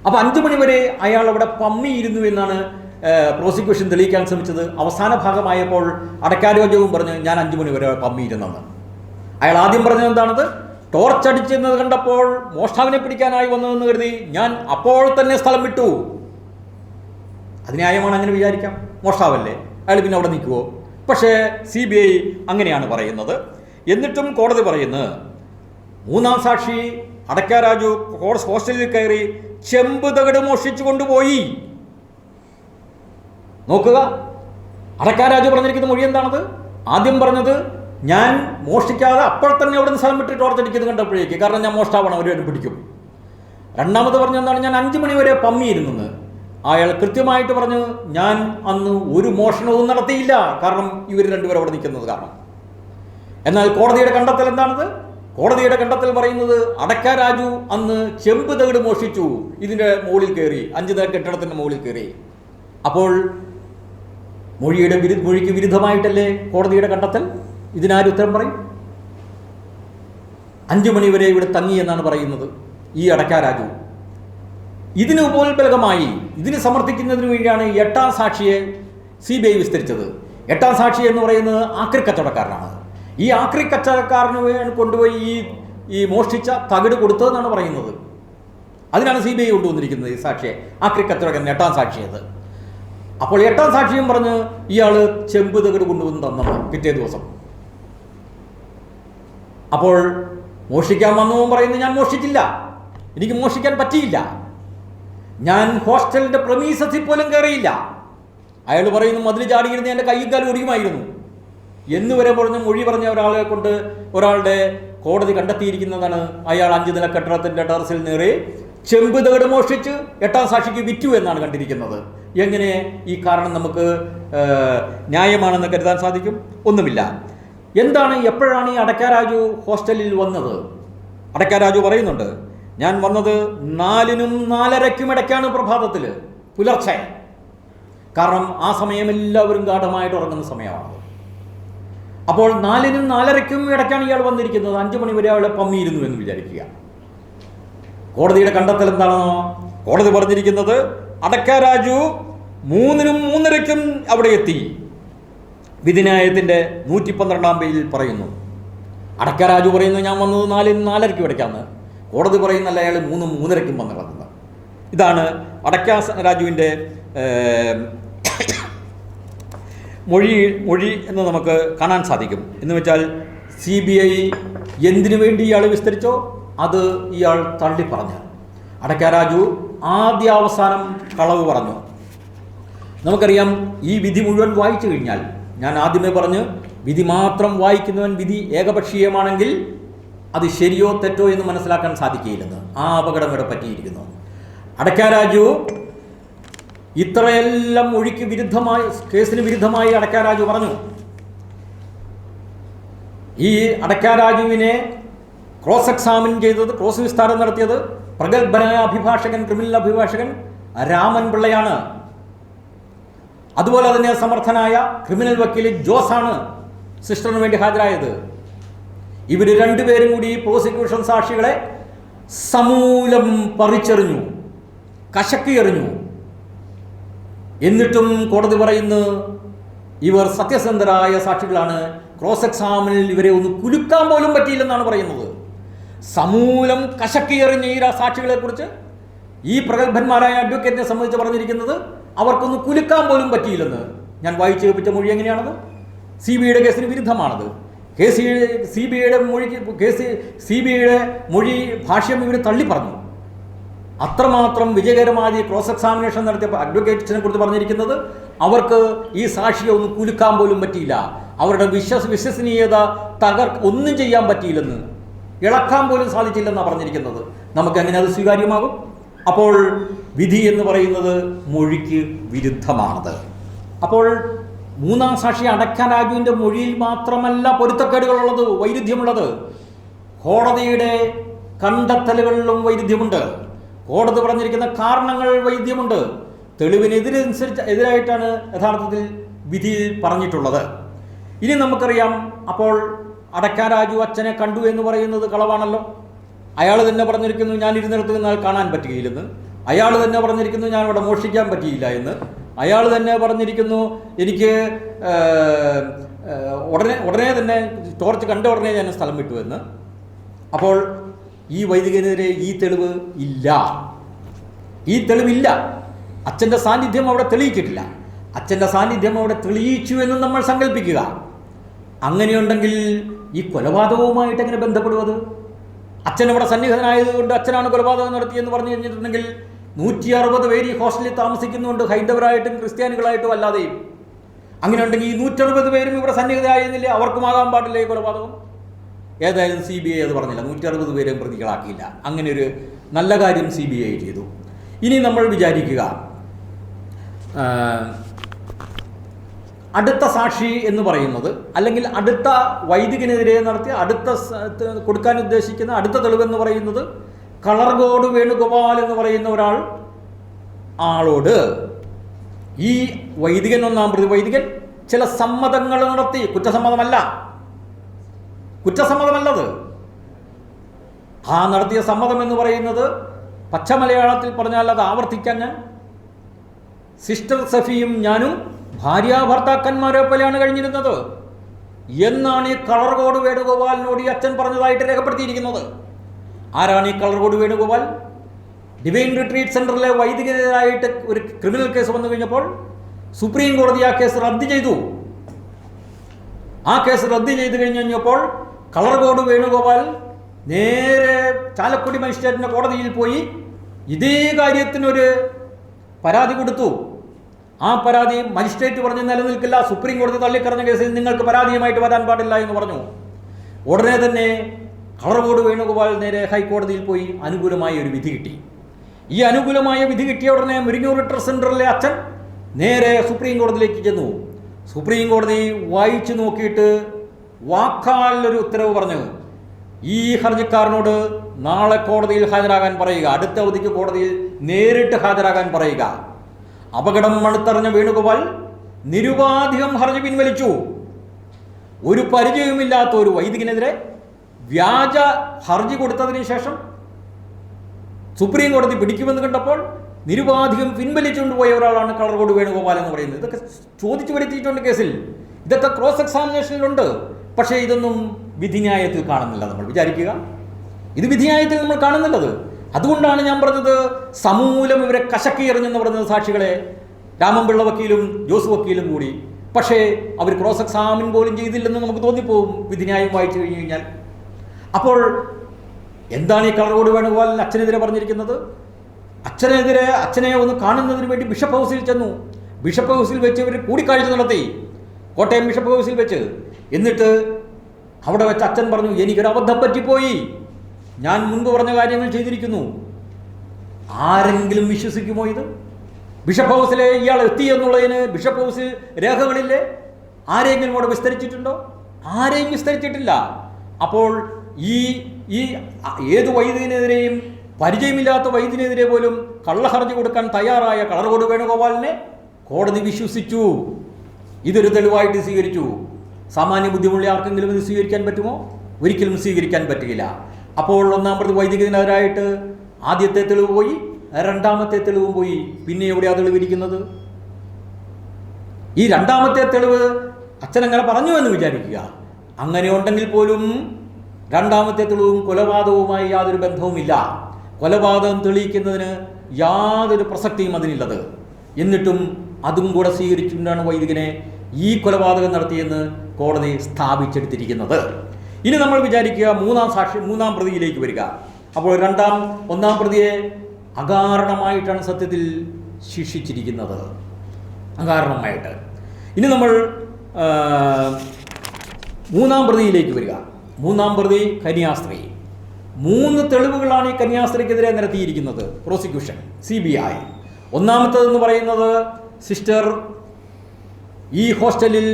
അപ്പോൾ 5 മണി വരെ അയാൾ അവിടെ പമ്മിയിരുന്നു എന്നാണ് പ്രോസിക്യൂഷൻ തെളിയിക്കാൻ ശ്രമിച്ചത്. അവസാന ഭാഗമായപ്പോൾ അടക്കാ രാജുവും പറഞ്ഞു ഞാൻ 5 മണി വരെ പമ്മിയിരുന്നെന്ന്. അയാൾ ആദ്യം പറഞ്ഞത് എന്താണത്? ടോർച്ചടിച്ചെന്നത് കണ്ടപ്പോൾ മോഷ്ടാവിനെ പിടിക്കാനായി വന്നതെന്ന് കരുതി ഞാൻ അപ്പോൾ തന്നെ സ്ഥലം വിട്ടു. അത് ന്യായമാണ്, അങ്ങനെ വിചാരിക്കാം, മോഷ്ടാവല്ലേ, അയാൾ പിന്നെ അവിടെ നിൽക്കുമോ? പക്ഷേ CBI അങ്ങനെയാണ് പറയുന്നത്. എന്നിട്ടും കോടതി പറയുന്നത് 3-ാം സാക്ഷി അടക്കാ രാജു ഹോസ്റ്റലിൽ കയറി ചെമ്പ് തകിട് മോഷ്ടിച്ചു കൊണ്ടുപോയി. നോക്കുക, അടക്കാ രാജു പറഞ്ഞിരിക്കുന്ന മൊഴി എന്താണത്? ആദ്യം പറഞ്ഞത് ഞാൻ മോഷ്ടിക്കാതെ അപ്പോൾ തന്നെ അവിടെ നിന്ന് സ്ഥലം വിട്ട് ടോർച്ചടിക്കുന്നത് കണ്ടപ്പോഴേക്ക്, കാരണം ഞാൻ മോഷ്ടാവാണ്, അവരും പിടിക്കും. രണ്ടാമത് പറഞ്ഞ എന്താണ്? ഞാൻ 5 മണി വരെ പമ്മിയിരുന്നെന്ന്. അയാൾ കൃത്യമായിട്ട് പറഞ്ഞു ഞാൻ അന്ന് ഒരു മോഷണവും നടത്തിയില്ല, കാരണം ഇവർ രണ്ടുപേരും അവിടെ നിൽക്കുന്നത് കാരണം. എന്നാൽ കോടതിയുടെ കണ്ടെത്തൽ എന്താണത്? കോടതിയുടെ കണ്ടെത്തൽ പറയുന്നത് അടക്കാ രാജു അന്ന് ചെമ്പ് തകിട് മോഷ്ടിച്ചു, ഇതിൻ്റെ മുകളിൽ കയറി, 5 നില കെട്ടിടത്തിൻ്റെ മുകളിൽ കയറി. അപ്പോൾ മൊഴിക്ക് വിരുദ്ധമായിട്ടല്ലേ കോടതിയുടെ കണ്ടെത്തൽ? ഇതിനാരും ഉത്തരം പറയും? 5 മണി വരെ ഇവിടെ തങ്ങി എന്നാണ് പറയുന്നത് ഈ അടക്കാ രാജു. ഇതിന് ഉപോത്ബലകമായി ഇതിന് സമർത്ഥിക്കുന്നതിന് വേണ്ടിയാണ് 8-ാം സാക്ഷിയെ CBI വിസ്തരിച്ചത്. 8-ാം സാക്ഷി എന്ന് പറയുന്നത് ആക്രി കച്ചവടക്കാരനാണ്. ഈ ആക്രി കച്ചവടക്കാരന് കൊണ്ടുപോയി ഈ മോഷ്ടിച്ച തകിട് കൊടുത്തതെന്നാണ് പറയുന്നത്. അതിനാണ് CBI കൊണ്ടുവന്നിരിക്കുന്നത് ഈ സാക്ഷിയെ, ആക്രി കച്ചവടക്കാരൻ 8-ാം സാക്ഷിയത്. അപ്പോൾ 8-ാം സാക്ഷിയും പറഞ്ഞ് ഇയാൾ ചെമ്പ് തകിട് കൊണ്ടുവന്ന് തന്നെന്ന് പിറ്റേ ദിവസം. അപ്പോൾ മോഷ്ടിക്കാൻ വന്നവൻ പറയുന്നത് ഞാൻ മോഷ്ടിച്ചില്ല, എനിക്ക് മോഷ്ടിക്കാൻ പറ്റിയില്ല, ഞാൻ ഹോസ്റ്റലിൻ്റെ പ്രമീസസിൽ പോലും കയറിയില്ല. അയാൾ പറയുന്നു മതിൽ ചാടിയിരുന്ന് എൻ്റെ കൈയും കാലും ഒടിയുമായിരുന്നു എന്നുവരെ പറഞ്ഞ് മൊഴി പറഞ്ഞ ഒരാളുടെ കോടതി കണ്ടെത്തിയിരിക്കുന്നതാണ് അയാൾ 5 നില കെട്ടിടത്തിൻ്റെ ടെറസിൽ നേറി ചെമ്പ് തകിട് മോഷ്ടിച്ച് 8-ാം സാക്ഷിക്ക് വിറ്റു എന്നാണ് കണ്ടിരിക്കുന്നത്. എങ്ങനെ ഈ കാരണം നമുക്ക് ന്യായമാണെന്ന് കരുതാൻ സാധിക്കും? ഒന്നുമില്ല. എന്താണ്, എപ്പോഴാണ് ഈ അടക്കാ രാജു ഹോസ്റ്റലിൽ വന്നത്? അടക്കാ രാജു പറയുന്നുണ്ട് ഞാൻ വന്നത് 4-നും 4:30-ക്കും ഇടയ്ക്കാണ്, പ്രഭാതത്തിൽ, പുലർച്ചെ. കാരണം ആ സമയം എല്ലാവരും ഗാഠമായിട്ട് ഉറങ്ങുന്ന സമയമാണ്. അപ്പോൾ 4-നും 4:30-ക്കും ഇടയ്ക്കാണ് ഇയാൾ വന്നിരിക്കുന്നത്. 5 മണി വരെ അയാളെ പമ്മിയിരുന്നു എന്ന് വിചാരിക്കുക. കോടതിയുടെ കണ്ടെത്തൽ എന്താണെന്നോ? കോടതി പറഞ്ഞിരിക്കുന്നത് അടക്കാ രാജു 3-നും 3:30-ക്കും അവിടെ എത്തി. വിധിന്യായത്തിൻ്റെ 112-ാം പേജിൽ പറയുന്നു. അടക്കാ രാജു പറയുന്നു ഞാൻ വന്നത് 4-നും 4:30-ക്കും ഇടയ്ക്കാണ്. കോടതി പറയുന്നല്ല അയാൾ 3-നും 3:30-ക്കും വന്ന് കിടന്നത്. ഇതാണ് അടക്കാ രാജുവിൻ്റെ മൊഴി എന്ന് നമുക്ക് കാണാൻ സാധിക്കും. എന്ന് വെച്ചാൽ CBI എന്തിനു വേണ്ടി ഇയാൾ വിസ്തരിച്ചോ അത് ഇയാൾ തള്ളി പറഞ്ഞു. അടക്കാ രാജു ആദ്യ അവസാനം കളവ് പറഞ്ഞു. നമുക്കറിയാം ഈ വിധി മുഴുവൻ വായിച്ചു കഴിഞ്ഞാൽ, ഞാൻ ആദ്യമേ പറഞ്ഞ് വിധി മാത്രം വായിക്കുന്നവൻ വിധി ഏകപക്ഷീയമാണെങ്കിൽ അത് ശരിയോ തെറ്റോ എന്ന് മനസ്സിലാക്കാൻ സാധിക്കുകയില്ലെന്ന്. ആ അപകടം ഇവിടെ പറ്റിയിരിക്കുന്നു. അടക്കാ രാജു ഇത്രയെല്ലാം മൊഴിക്ക് വിരുദ്ധമായി, കേസിന് വിരുദ്ധമായി അടക്കാ രാജു പറഞ്ഞു. ഈ അടക്കാ രാജുവിനെ ക്രോസ് എക്സാമിൻ ചെയ്തത്, ക്രോസ് വിസ്താരം നടത്തിയത് പ്രഗത്ഭനായ അഭിഭാഷകൻ, ക്രിമിനൽ അഭിഭാഷകൻ രാമൻ പിള്ളയാണ്. അതുപോലെ തന്നെ സമർത്ഥനായ ക്രിമിനൽ വക്കീൽ ജോസാണ് സിസ്റ്ററിന് വേണ്ടി ഹാജരായത്. ഇവർ രണ്ടുപേരും കൂടി പ്രോസിക്യൂഷൻ സാക്ഷികളെ സമൂലം പറിച്ചെറിഞ്ഞു, കശക്കിയെറിഞ്ഞു. എന്നിട്ടും കോടതി പറയുന്നു ഇവർ സത്യസന്ധരായ സാക്ഷികളാണ്, ക്രോസ് എക്സാമിനിൽ ഇവരെ ഒന്ന് കുലുക്കാൻ പോലും പറ്റിയില്ലെന്നാണ് പറയുന്നത്. സമൂലം കശക്കിയെറിഞ്ഞ ഈ സാക്ഷികളെ കുറിച്ച് ഈ പ്രഗത്ഭന്മാരായ അഡ്വക്കേറ്റിനെ സംബന്ധിച്ച് പറഞ്ഞിരിക്കുന്നത് അവർക്കൊന്ന് കുലുക്കാൻ പോലും പറ്റിയില്ലെന്ന്. ഞാൻ വായിച്ചു കേൾപ്പിച്ച മൊഴി എങ്ങനെയാണത്? CBIയുടെ കേസിന് വിരുദ്ധമാണത്. CBIയുടെ മൊഴി ഭാഷ്യം ഇവർ തള്ളി പറഞ്ഞു. അത്രമാത്രം വിജയകരമായി ക്രോസ് എക്സാമിനേഷൻ നടത്തിയ അഡ്വക്കേറ്റ്സിനെ കുറിച്ച് പറഞ്ഞിരിക്കുന്നത് അവർക്ക് ഈ സാക്ഷിയെ ഒന്ന് കുലുക്കാൻ പോലും പറ്റിയില്ല. അവരുടെ വിശ്വസനീയത ഒന്നും ചെയ്യാൻ പറ്റിയില്ലെന്ന്, ഇളക്കാൻ പോലും സാധിച്ചില്ലെന്നാണ് പറഞ്ഞിരിക്കുന്നത്. നമുക്ക് എങ്ങനെ അത് സ്വീകാര്യമാകും? അപ്പോൾ വിധി എന്ന് പറയുന്നത് മൊഴിക്ക് വിരുദ്ധമാണത്. അപ്പോൾ മൂന്നാം സാക്ഷി അടയ്ക്കാൻ രാജുവിൻ്റെ മൊഴിയിൽ മാത്രമല്ല പൊരുത്തക്കേടുകളുള്ളത്, വൈരുദ്ധ്യമുള്ളത്. കോടതിയുടെ കണ്ടെത്തലുകളിലും വൈരുദ്ധ്യമുണ്ട്. കോടതി പറഞ്ഞിരിക്കുന്ന കാരണങ്ങൾ വൈരുദ്ധ്യമുണ്ട്. എതിരായിട്ടാണ് യഥാർത്ഥത്തിൽ വിധിയിൽ പറഞ്ഞിട്ടുള്ളത്. ഇനി നമുക്കറിയാം, അപ്പോൾ അടയ്ക്കാൻ രാജു അച്ഛനെ കണ്ടു എന്ന് പറയുന്നത് കളവാണല്ലോ. അയാൾ തന്നെ പറഞ്ഞിരിക്കുന്നു ഞാൻ ഇരുന്നിടത്ത് നിന്നാൽ കാണാൻ പറ്റുകയില്ലെന്ന്. അയാൾ തന്നെ പറഞ്ഞിരിക്കുന്നു ഞാൻ അവിടെ മോഷ്ടിക്കാൻ പറ്റിയില്ല എന്ന്. അയാൾ തന്നെ പറഞ്ഞിരിക്കുന്നു എനിക്ക് ഉടനെ തന്നെ ടോർച്ച് കണ്ട ഉടനെ ഞാൻ സ്ഥലം വിട്ടു എന്ന്. അപ്പോൾ ഈ വൈദികനെതിരെ ഈ തെളിവ് ഇല്ല, ഈ തെളിവില്ല. അച്ഛൻ്റെ സാന്നിധ്യം അവിടെ തെളിയിച്ചിട്ടില്ല. അച്ഛൻ്റെ സാന്നിധ്യം അവിടെ തെളിയിച്ചു എന്ന് നമ്മൾ സങ്കല്പിക്കുക. അങ്ങനെയുണ്ടെങ്കിൽ ഈ കൊലപാതകവുമായിട്ട് എങ്ങനെ ബന്ധപ്പെടുന്നത്? അച്ഛൻ അവിടെ സന്നിഹിതനായതുകൊണ്ട് അച്ഛനാണ് കൊലപാതകം നടത്തിയെന്ന് പറഞ്ഞു കഴിഞ്ഞിട്ടുണ്ടെങ്കിൽ 160 പേര് ഈ ഹോസ്റ്റലിൽ താമസിക്കുന്നുണ്ട്, ഹൈന്ദവരായിട്ടും ക്രിസ്ത്യാനികളായിട്ടും അല്ലാതെയും. അങ്ങനെ ഉണ്ടെങ്കിൽ ഈ 160 പേരും ഇവിടെ സന്നിഹിതരായിരുന്നില്ലേ? അവർക്കുമാകാൻ പാടില്ല ഈ കൊലപാതകം? ഏതായാലും CBI അത് പറഞ്ഞില്ല, 160 പേരെയും പ്രതികളാക്കിയില്ല. അങ്ങനെ ഒരു നല്ല കാര്യം CBI ചെയ്തു. ഇനി നമ്മൾ വിചാരിക്കുക, അടുത്ത സാക്ഷി എന്ന് പറയുന്നത്, അല്ലെങ്കിൽ അടുത്ത വൈദികനെതിരെ നടത്തിയ കൊടുക്കാൻ ഉദ്ദേശിക്കുന്ന അടുത്ത തെളിവെന്ന് പറയുന്നത് കളർകോട് വേണുഗോപാൽ എന്ന് പറയുന്ന ആളോട് ഈ വൈദികൻ, ഒന്നാം പ്രതി വൈദികൻ ചില സമ്മതങ്ങൾ നടത്തി. കുറ്റസമ്മതമല്ലത്. ആ നടത്തിയ സമ്മതം എന്ന് പറയുന്നത് പച്ച മലയാളത്തിൽ പറഞ്ഞാൽ അത് ആവർത്തിക്കാൻ ഞാൻ, സിസ്റ്റർ സഫിയും ഞാനും ഭാര്യാഭർത്താക്കന്മാരെ പോലെയാണ് കഴിഞ്ഞിരുന്നത് എന്നാണ് ഈ കളർകോട് വേണുഗോപാലിനോട് ഈ അച്ഛൻ പറഞ്ഞതായിട്ട് രേഖപ്പെടുത്തിയിരിക്കുന്നത്. ആരാണ് ഈ കളർകോട് വേണുഗോപാൽ? ഡിവൈൻ റിട്രീറ്റ് സെന്ററിലെ വൈദികരായിട്ട് ഒരു ക്രിമിനൽ കേസ് വന്നു കഴിഞ്ഞപ്പോൾ സുപ്രീം കോടതി ആ കേസ് റദ്ദ് ചെയ്തു. ആ കേസ് റദ്ദ് ചെയ്ത് കഴിഞ്ഞപ്പോൾ കളർകോട് വേണുഗോപാൽ നേരെ ചാലക്കുടി മജിസ്ട്രേറ്റിന്റെ കോടതിയിൽ പോയി ഇതേ കാര്യത്തിനൊരു പരാതി കൊടുത്തു. ആ പരാതി മജിസ്ട്രേറ്റ് പറഞ്ഞ് നിലനിൽക്കില്ല, സുപ്രീം കോടതി തള്ളിക്കറഞ്ഞ കേസിൽ നിങ്ങൾക്ക് പരാതിയുമായിട്ട് വരാൻ പാടില്ല എന്ന് പറഞ്ഞു. ഉടനെ തന്നെ കളർകോട് വേണുഗോപാൽ നേരെ ഹൈക്കോടതിയിൽ പോയി അനുകൂലമായ ഒരു വിധി കിട്ടി. ഈ അനുകൂലമായ വിധി കിട്ടിയ ഉടനെ മുരിങ്ങൂർ റിട്രീറ്റ് സെന്ററിലെ അച്ഛൻ നേരെ സുപ്രീം കോടതിയിലേക്ക് ചെന്നു. സുപ്രീം കോടതി വായിച്ചു നോക്കിയിട്ട് വാക്കാലൊരു ഉത്തരവ് പറഞ്ഞു, ഈ ഹർജിക്കാരനോട് നാളെ കോടതിയിൽ ഹാജരാകാൻ പറയുക, അടുത്ത അവധിക്ക് കോടതിയിൽ നേരിട്ട് ഹാജരാകാൻ പറയുക. അപകടം മണത്തറിഞ്ഞ വേണുഗോപാൽ നിരുപാധികം ഹർജി പിൻവലിച്ചു. ഒരു പരിചയവുമില്ലാത്ത ഒരു വൈദികനെതിരെ വ്യാജ ഹർജി കൊടുത്തതിന് ശേഷം സുപ്രീം കോടതി പിടിക്കുമെന്ന് കണ്ടപ്പോൾ നിരുപാധികം പിൻവലിച്ചുകൊണ്ട് പോയ ഒരാളാണ് കളർകോട് വേണുഗോപാൽ എന്ന് പറയുന്നത്. ഇതൊക്കെ ചോദിച്ചു വരുത്തിയിട്ടുണ്ട് കേസിൽ, ഇതൊക്കെ ക്രോസ് എക്സാമിനേഷനിലുണ്ട്. പക്ഷേ ഇതൊന്നും വിധിന്യായത്തിൽ കാണുന്നില്ല. നമ്മൾ വിചാരിക്കുക, ഇത് വിധിന്യായത്തിൽ നമ്മൾ കാണുന്നില്ലത്. അതുകൊണ്ടാണ് ഞാൻ പറഞ്ഞത് സമൂലം ഇവരെ കശക്കി എറിഞ്ഞെന്ന് പറയുന്നത് സാക്ഷികളെ, രാമൻപിള്ള വക്കീലും ജോസ് വക്കീലും കൂടി. പക്ഷേ അവർ ക്രോസ് എക്സാമിൻ പോലും ചെയ്തില്ലെന്ന് നമുക്ക് തോന്നിപ്പോവും വിധിന്യായം വായിച്ചു കഴിഞ്ഞു കഴിഞ്ഞാൽ. അപ്പോൾ എന്താണ് ഈ കളർകോട് വേണുഗോപാൽ അച്ഛനെതിരെ പറഞ്ഞിരിക്കുന്നത്? അച്ഛനെ ഒന്ന് കാണുന്നതിന് വേണ്ടി ബിഷപ്പ് ഹൗസിൽ ചെന്നു. ബിഷപ്പ് ഹൗസിൽ വെച്ച് ഇവർ കൂടിക്കാഴ്ച നടത്തി, കോട്ടയം ബിഷപ്പ് ഹൗസിൽ വെച്ച്. എന്നിട്ട് അവിടെ വെച്ച് അച്ഛൻ പറഞ്ഞു, എനിക്കൊരു അബദ്ധം പറ്റിപ്പോയി, ഞാൻ മുൻപ് പറഞ്ഞ കാര്യങ്ങൾ ചെയ്തിരിക്കുന്നു. ആരെങ്കിലും വിശ്വസിക്കുമോ ഇത്? ബിഷപ്പ് ഹൗസിലെ ഇയാൾ എത്തി എന്നുള്ളതിന് ബിഷപ്പ് ഹൗസിൽ രേഖകളില്ലേ? ആരെങ്കിലും അവിടെ വിസ്തരിച്ചിട്ടുണ്ടോ? ആരെയും വിസ്തരിച്ചിട്ടില്ല. അപ്പോൾ ഈ ഏത് വൈദികനെതിരെയും, പരിചയമില്ലാത്ത വൈദികനെതിരെ പോലും കള്ളഹർജി കൊടുക്കാൻ തയ്യാറായ കളർകോട് വേണുഗോപാലിനെ കോടതി വിശ്വസിച്ചു. ഇതൊരു തെളിവായിട്ട് സ്വീകരിച്ചു. സാമാന്യ ബുദ്ധിമുള്ള ആർക്കെങ്കിലും ഇത് സ്വീകരിക്കാൻ പറ്റുമോ? ഒരിക്കലും സ്വീകരിക്കാൻ പറ്റുകയില്ല. അപ്പോൾ ഒന്നാം പ്രതി വൈദികനെതിരായിട്ട് ആദ്യത്തെ തെളിവ് പോയി, രണ്ടാമത്തെ തെളിവും പോയി. പിന്നെ എവിടെയാണ് തെളിവിരിക്കുന്നത്? ഈ രണ്ടാമത്തെ തെളിവ് അച്ഛൻ അങ്ങനെ പറഞ്ഞു എന്ന് വിചാരിക്കുക. അങ്ങനെ ഉണ്ടെങ്കിൽ പോലും രണ്ടാമത്തെ തെളിവും കൊലപാതകവുമായി യാതൊരു ബന്ധവുമില്ല. കൊലപാതകം തെളിയിക്കുന്നതിന് യാതൊരു പ്രസക്തിയും അതിനുള്ളത്. എന്നിട്ടും അതും കൂടെ സ്വീകരിച്ചുകൊണ്ടാണ് വൈദികനെ ഈ കൊലപാതകം നടത്തിയെന്ന് കോടതി സ്ഥാപിച്ചെടുത്തിരിക്കുന്നത്. ഇനി നമ്മൾ വിചാരിക്കുക, മൂന്നാം പ്രതിയിലേക്ക് വരിക. അപ്പോൾ ഒന്നാം പ്രതിയെ അകാരണമായിട്ടാണ് സത്യത്തിൽ ശിക്ഷിച്ചിരിക്കുന്നത്, അകാരണമായിട്ട്. ഇനി നമ്മൾ മൂന്നാം പ്രതിയിലേക്ക് വരിക. മൂന്നാം പ്രതി കന്യാസ്ത്രീ. 3 തെളിവുകളാണ് ഈ കന്യാസ്ത്രീക്കെതിരെ നിരത്തിയിരിക്കുന്നത് പ്രോസിക്യൂഷൻ, CBI. ഒന്നാമത്തേതെന്ന് പറയുന്നത്, സിസ്റ്റർ ഈ ഹോസ്റ്റലിൽ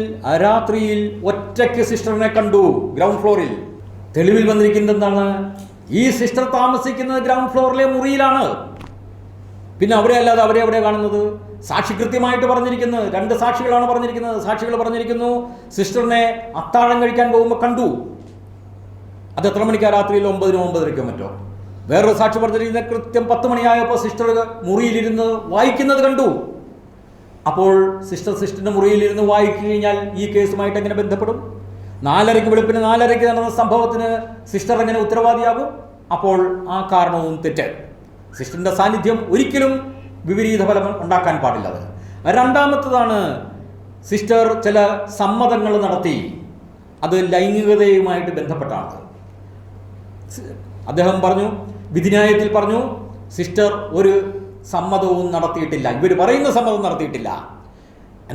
രാത്രിയിൽ ഒറ്റയ്ക്ക് സിസ്റ്ററിനെ കണ്ടു ഗ്രൗണ്ട് ഫ്ലോറിൽ. തെളിവിൽ വന്നിരിക്കുന്നത് എന്താണ്? ഈ സിസ്റ്റർ താമസിക്കുന്നത് ഗ്രൗണ്ട് ഫ്ലോറിലെ മുറിയിലാണ്. പിന്നെ അവരെ അല്ലാതെ അവരെ എവിടെ കാണുന്നത്? സാക്ഷി കൃത്യമായിട്ട് പറഞ്ഞിരിക്കുന്നത്, 2 സാക്ഷികളാണ് പറഞ്ഞിരിക്കുന്നത്. സാക്ഷികൾ പറഞ്ഞിരിക്കുന്നു സിസ്റ്ററിനെ അത്താഴം കഴിക്കാൻ പോകുമ്പോൾ കണ്ടു. അത് എത്ര മണിക്കാണ്? രാത്രിയിൽ 9-9:30 മറ്റോ. വേറൊരു സാക്ഷി പറഞ്ഞിരിക്കുന്നത് കൃത്യം 10 മണിയായപ്പോൾ സിസ്റ്റർ മുറിയിലിരുന്ന് വായിക്കുന്നത് കണ്ടു. അപ്പോൾ സിസ്റ്ററിൻ്റെ മുറിയിലിരുന്ന് വായിച്ചു കഴിഞ്ഞാൽ ഈ കേസുമായിട്ട് എങ്ങനെ ബന്ധപ്പെടും? 4:30 വെളുപ്പിന് 4:30 നടന്ന സംഭവത്തിന് സിസ്റ്റർ എങ്ങനെ ഉത്തരവാദിയാകും? അപ്പോൾ ആ കാരണവും തെറ്റ്. സിസ്റ്ററിൻ്റെ സാന്നിധ്യം ഒരിക്കലും വിപരീത ഫലം ഉണ്ടാക്കാൻ പാടില്ലത്. രണ്ടാമത്തതാണ്, സിസ്റ്റർ ചില സമ്മതങ്ങൾ നടത്തി. അത് ലൈംഗികതയുമായിട്ട് ബന്ധപ്പെട്ടാണ്. അദ്ദേഹം പറഞ്ഞു, വിധിന്യായത്തിൽ പറഞ്ഞു, സിസ്റ്റർ ഒരു സമ്മതവും നടത്തിയിട്ടില്ല, ഇവർ പറയുന്ന സമ്മതം നടത്തിയിട്ടില്ല.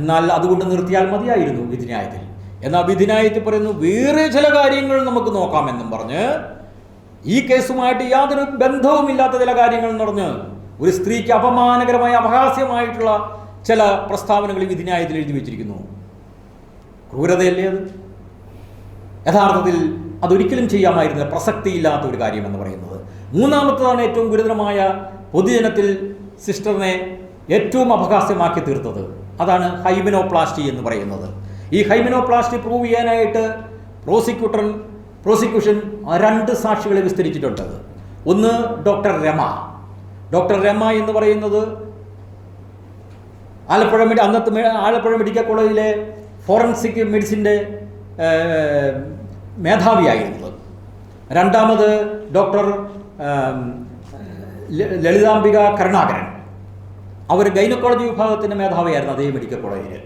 എന്നാൽ അതുകൊണ്ട് നിർത്തിയാൽ മതിയായിരുന്നു വിധിന്യായത്തിൽ. എന്നാൽ വിധിന്യായത്തിൽ പറയുന്നു വേറെ ചില കാര്യങ്ങൾ നമുക്ക് നോക്കാമെന്നും പറഞ്ഞ്, ഈ കേസുമായിട്ട് യാതൊരു ബന്ധവുമില്ലാത്ത ചില കാര്യങ്ങൾ പറഞ്ഞ് ഒരു സ്ത്രീക്ക് അപമാനകരമായ അപഹാസ്യമായിട്ടുള്ള ചില പ്രസ്താവനകൾ ഈ വിധിന്യായത്തിൽ എഴുതി വെച്ചിരിക്കുന്നു. ക്രൂരതയല്ലേ അത്? യഥാർത്ഥത്തിൽ അതൊരിക്കലും ചെയ്യാമായിരുന്ന പ്രസക്തിയില്ലാത്ത ഒരു കാര്യമെന്ന് പറയുന്നത്. മൂന്നാമത്തതാണ് ഏറ്റവും ഗുരുതരമായ, പൊതുജനത്തിൽ സിസ്റ്ററിനെ ഏറ്റവും അപഹാസ്യമാക്കി തീർത്തത്. അതാണ് ഹൈമെനോപ്ലാസ്റ്റി എന്ന് പറയുന്നത്. ഈ ഹൈമെനോപ്ലാസ്റ്റി പ്രൂവ് ചെയ്യാനായിട്ട് പ്രോസിക്യൂഷൻ 2 സാക്ഷികളെ വിസ്തരിച്ചിട്ടുണ്ട്. ഒന്ന് ഡോക്ടർ രമ. ഡോക്ടർ രമ എന്ന് പറയുന്നത് അന്നത്തെ ആലപ്പുഴ മെഡിക്കൽ കോളേജിലെ ഫോറൻസിക് മെഡിസിൻ്റെ മേധാവിയായിരുന്നത്. രണ്ടാമത് ഡോക്ടർ ലളിതാംബിക കരുണാകരൻ, അവർ ഗൈനക്കോളജി വിഭാഗത്തിൻ്റെ മേധാവിയായിരുന്നു അതേ മെഡിക്കൽ കോളേജിൽ.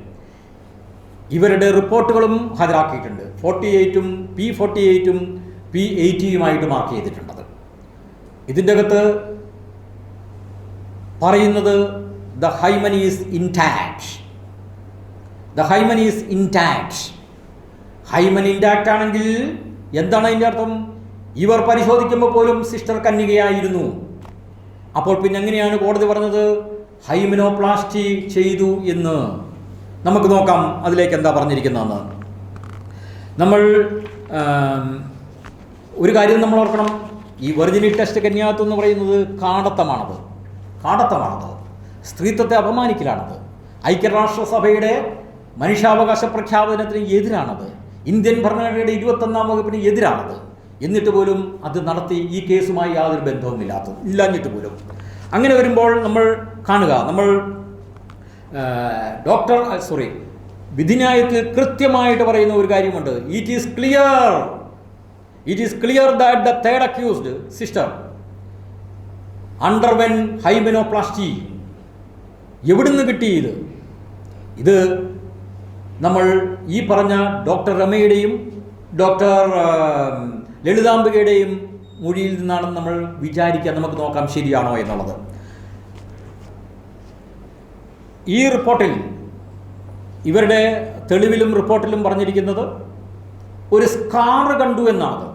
ഇവരുടെ റിപ്പോർട്ടുകളും ഹാജരാക്കിയിട്ടുണ്ട്. 48-ഉം P48-ഉം P80-യുമായിട്ട് മാർക്ക് ചെയ്തിട്ടുള്ളത്. ഇതിൻ്റെ അകത്ത് പറയുന്നത് the hymen is intact. The hymen is intact. Hymen intact ആണെങ്കിൽ എന്താണ് അതിൻ്റെ അർത്ഥം? ഇവർ പരിശോധിക്കുമ്പോൾ പോലും സിസ്റ്റർ കന്യകയായിരുന്നു. അപ്പോൾ പിന്നെ എങ്ങനെയാണ് കോടതി പറഞ്ഞത് ഹൈമെനോപ്ലാസ്റ്റി ചെയ്തു എന്ന്? നമുക്ക് നോക്കാം അതിലേക്ക് എന്താ പറഞ്ഞിരിക്കുന്നതെന്ന്. നമ്മൾ ഒരു കാര്യം നമ്മൾ ഓർക്കണം, ഈ വെർജിനിറ്റി ടെസ്റ്റ് കന്യാത്വം എന്ന് പറയുന്നത് കാടത്തമാണത്. സ്ത്രീത്വത്തെ അപമാനിക്കലാണത്. ഐക്യരാഷ്ട്രസഭയുടെ മനുഷ്യാവകാശ പ്രഖ്യാപനത്തിന് എതിരാണത്. ഇന്ത്യൻ ഭരണഘടനയുടെ 21-ാം വകുപ്പിന് എതിരാണത്. എന്നിട്ട് പോലും അത് നടത്തി ഈ കേസുമായി യാതൊരു ബന്ധവും ഇല്ലാഞ്ഞിട്ട് പോലും. അങ്ങനെ വരുമ്പോൾ നമ്മൾ കാണുക, നമ്മൾ വിധിന്യായത്തിൽ കൃത്യമായിട്ട് പറയുന്ന ഒരു കാര്യമുണ്ട്. It is clear that the third accused sister underwent hymenoplasty. എവിടുന്ന് കിട്ടി ഇത്? നമ്മൾ ഈ പറഞ്ഞ ഡോക്ടർ രമയുടെയും ഡോക്ടർ ലളിതാംബികയുടെയും മൊഴിയിൽ നിന്നാണെന്ന് നമ്മൾ വിചാരിക്കാൻ നമുക്ക് നോക്കാം ശരിയാണോ എന്നുള്ളത്. ഈ റിപ്പോർട്ടിൽ, ഇവരുടെ തെളിവിലും റിപ്പോർട്ടിലും പറഞ്ഞിരിക്കുന്നത് ഒരു സ്കാർ കണ്ടു എന്നാണ്.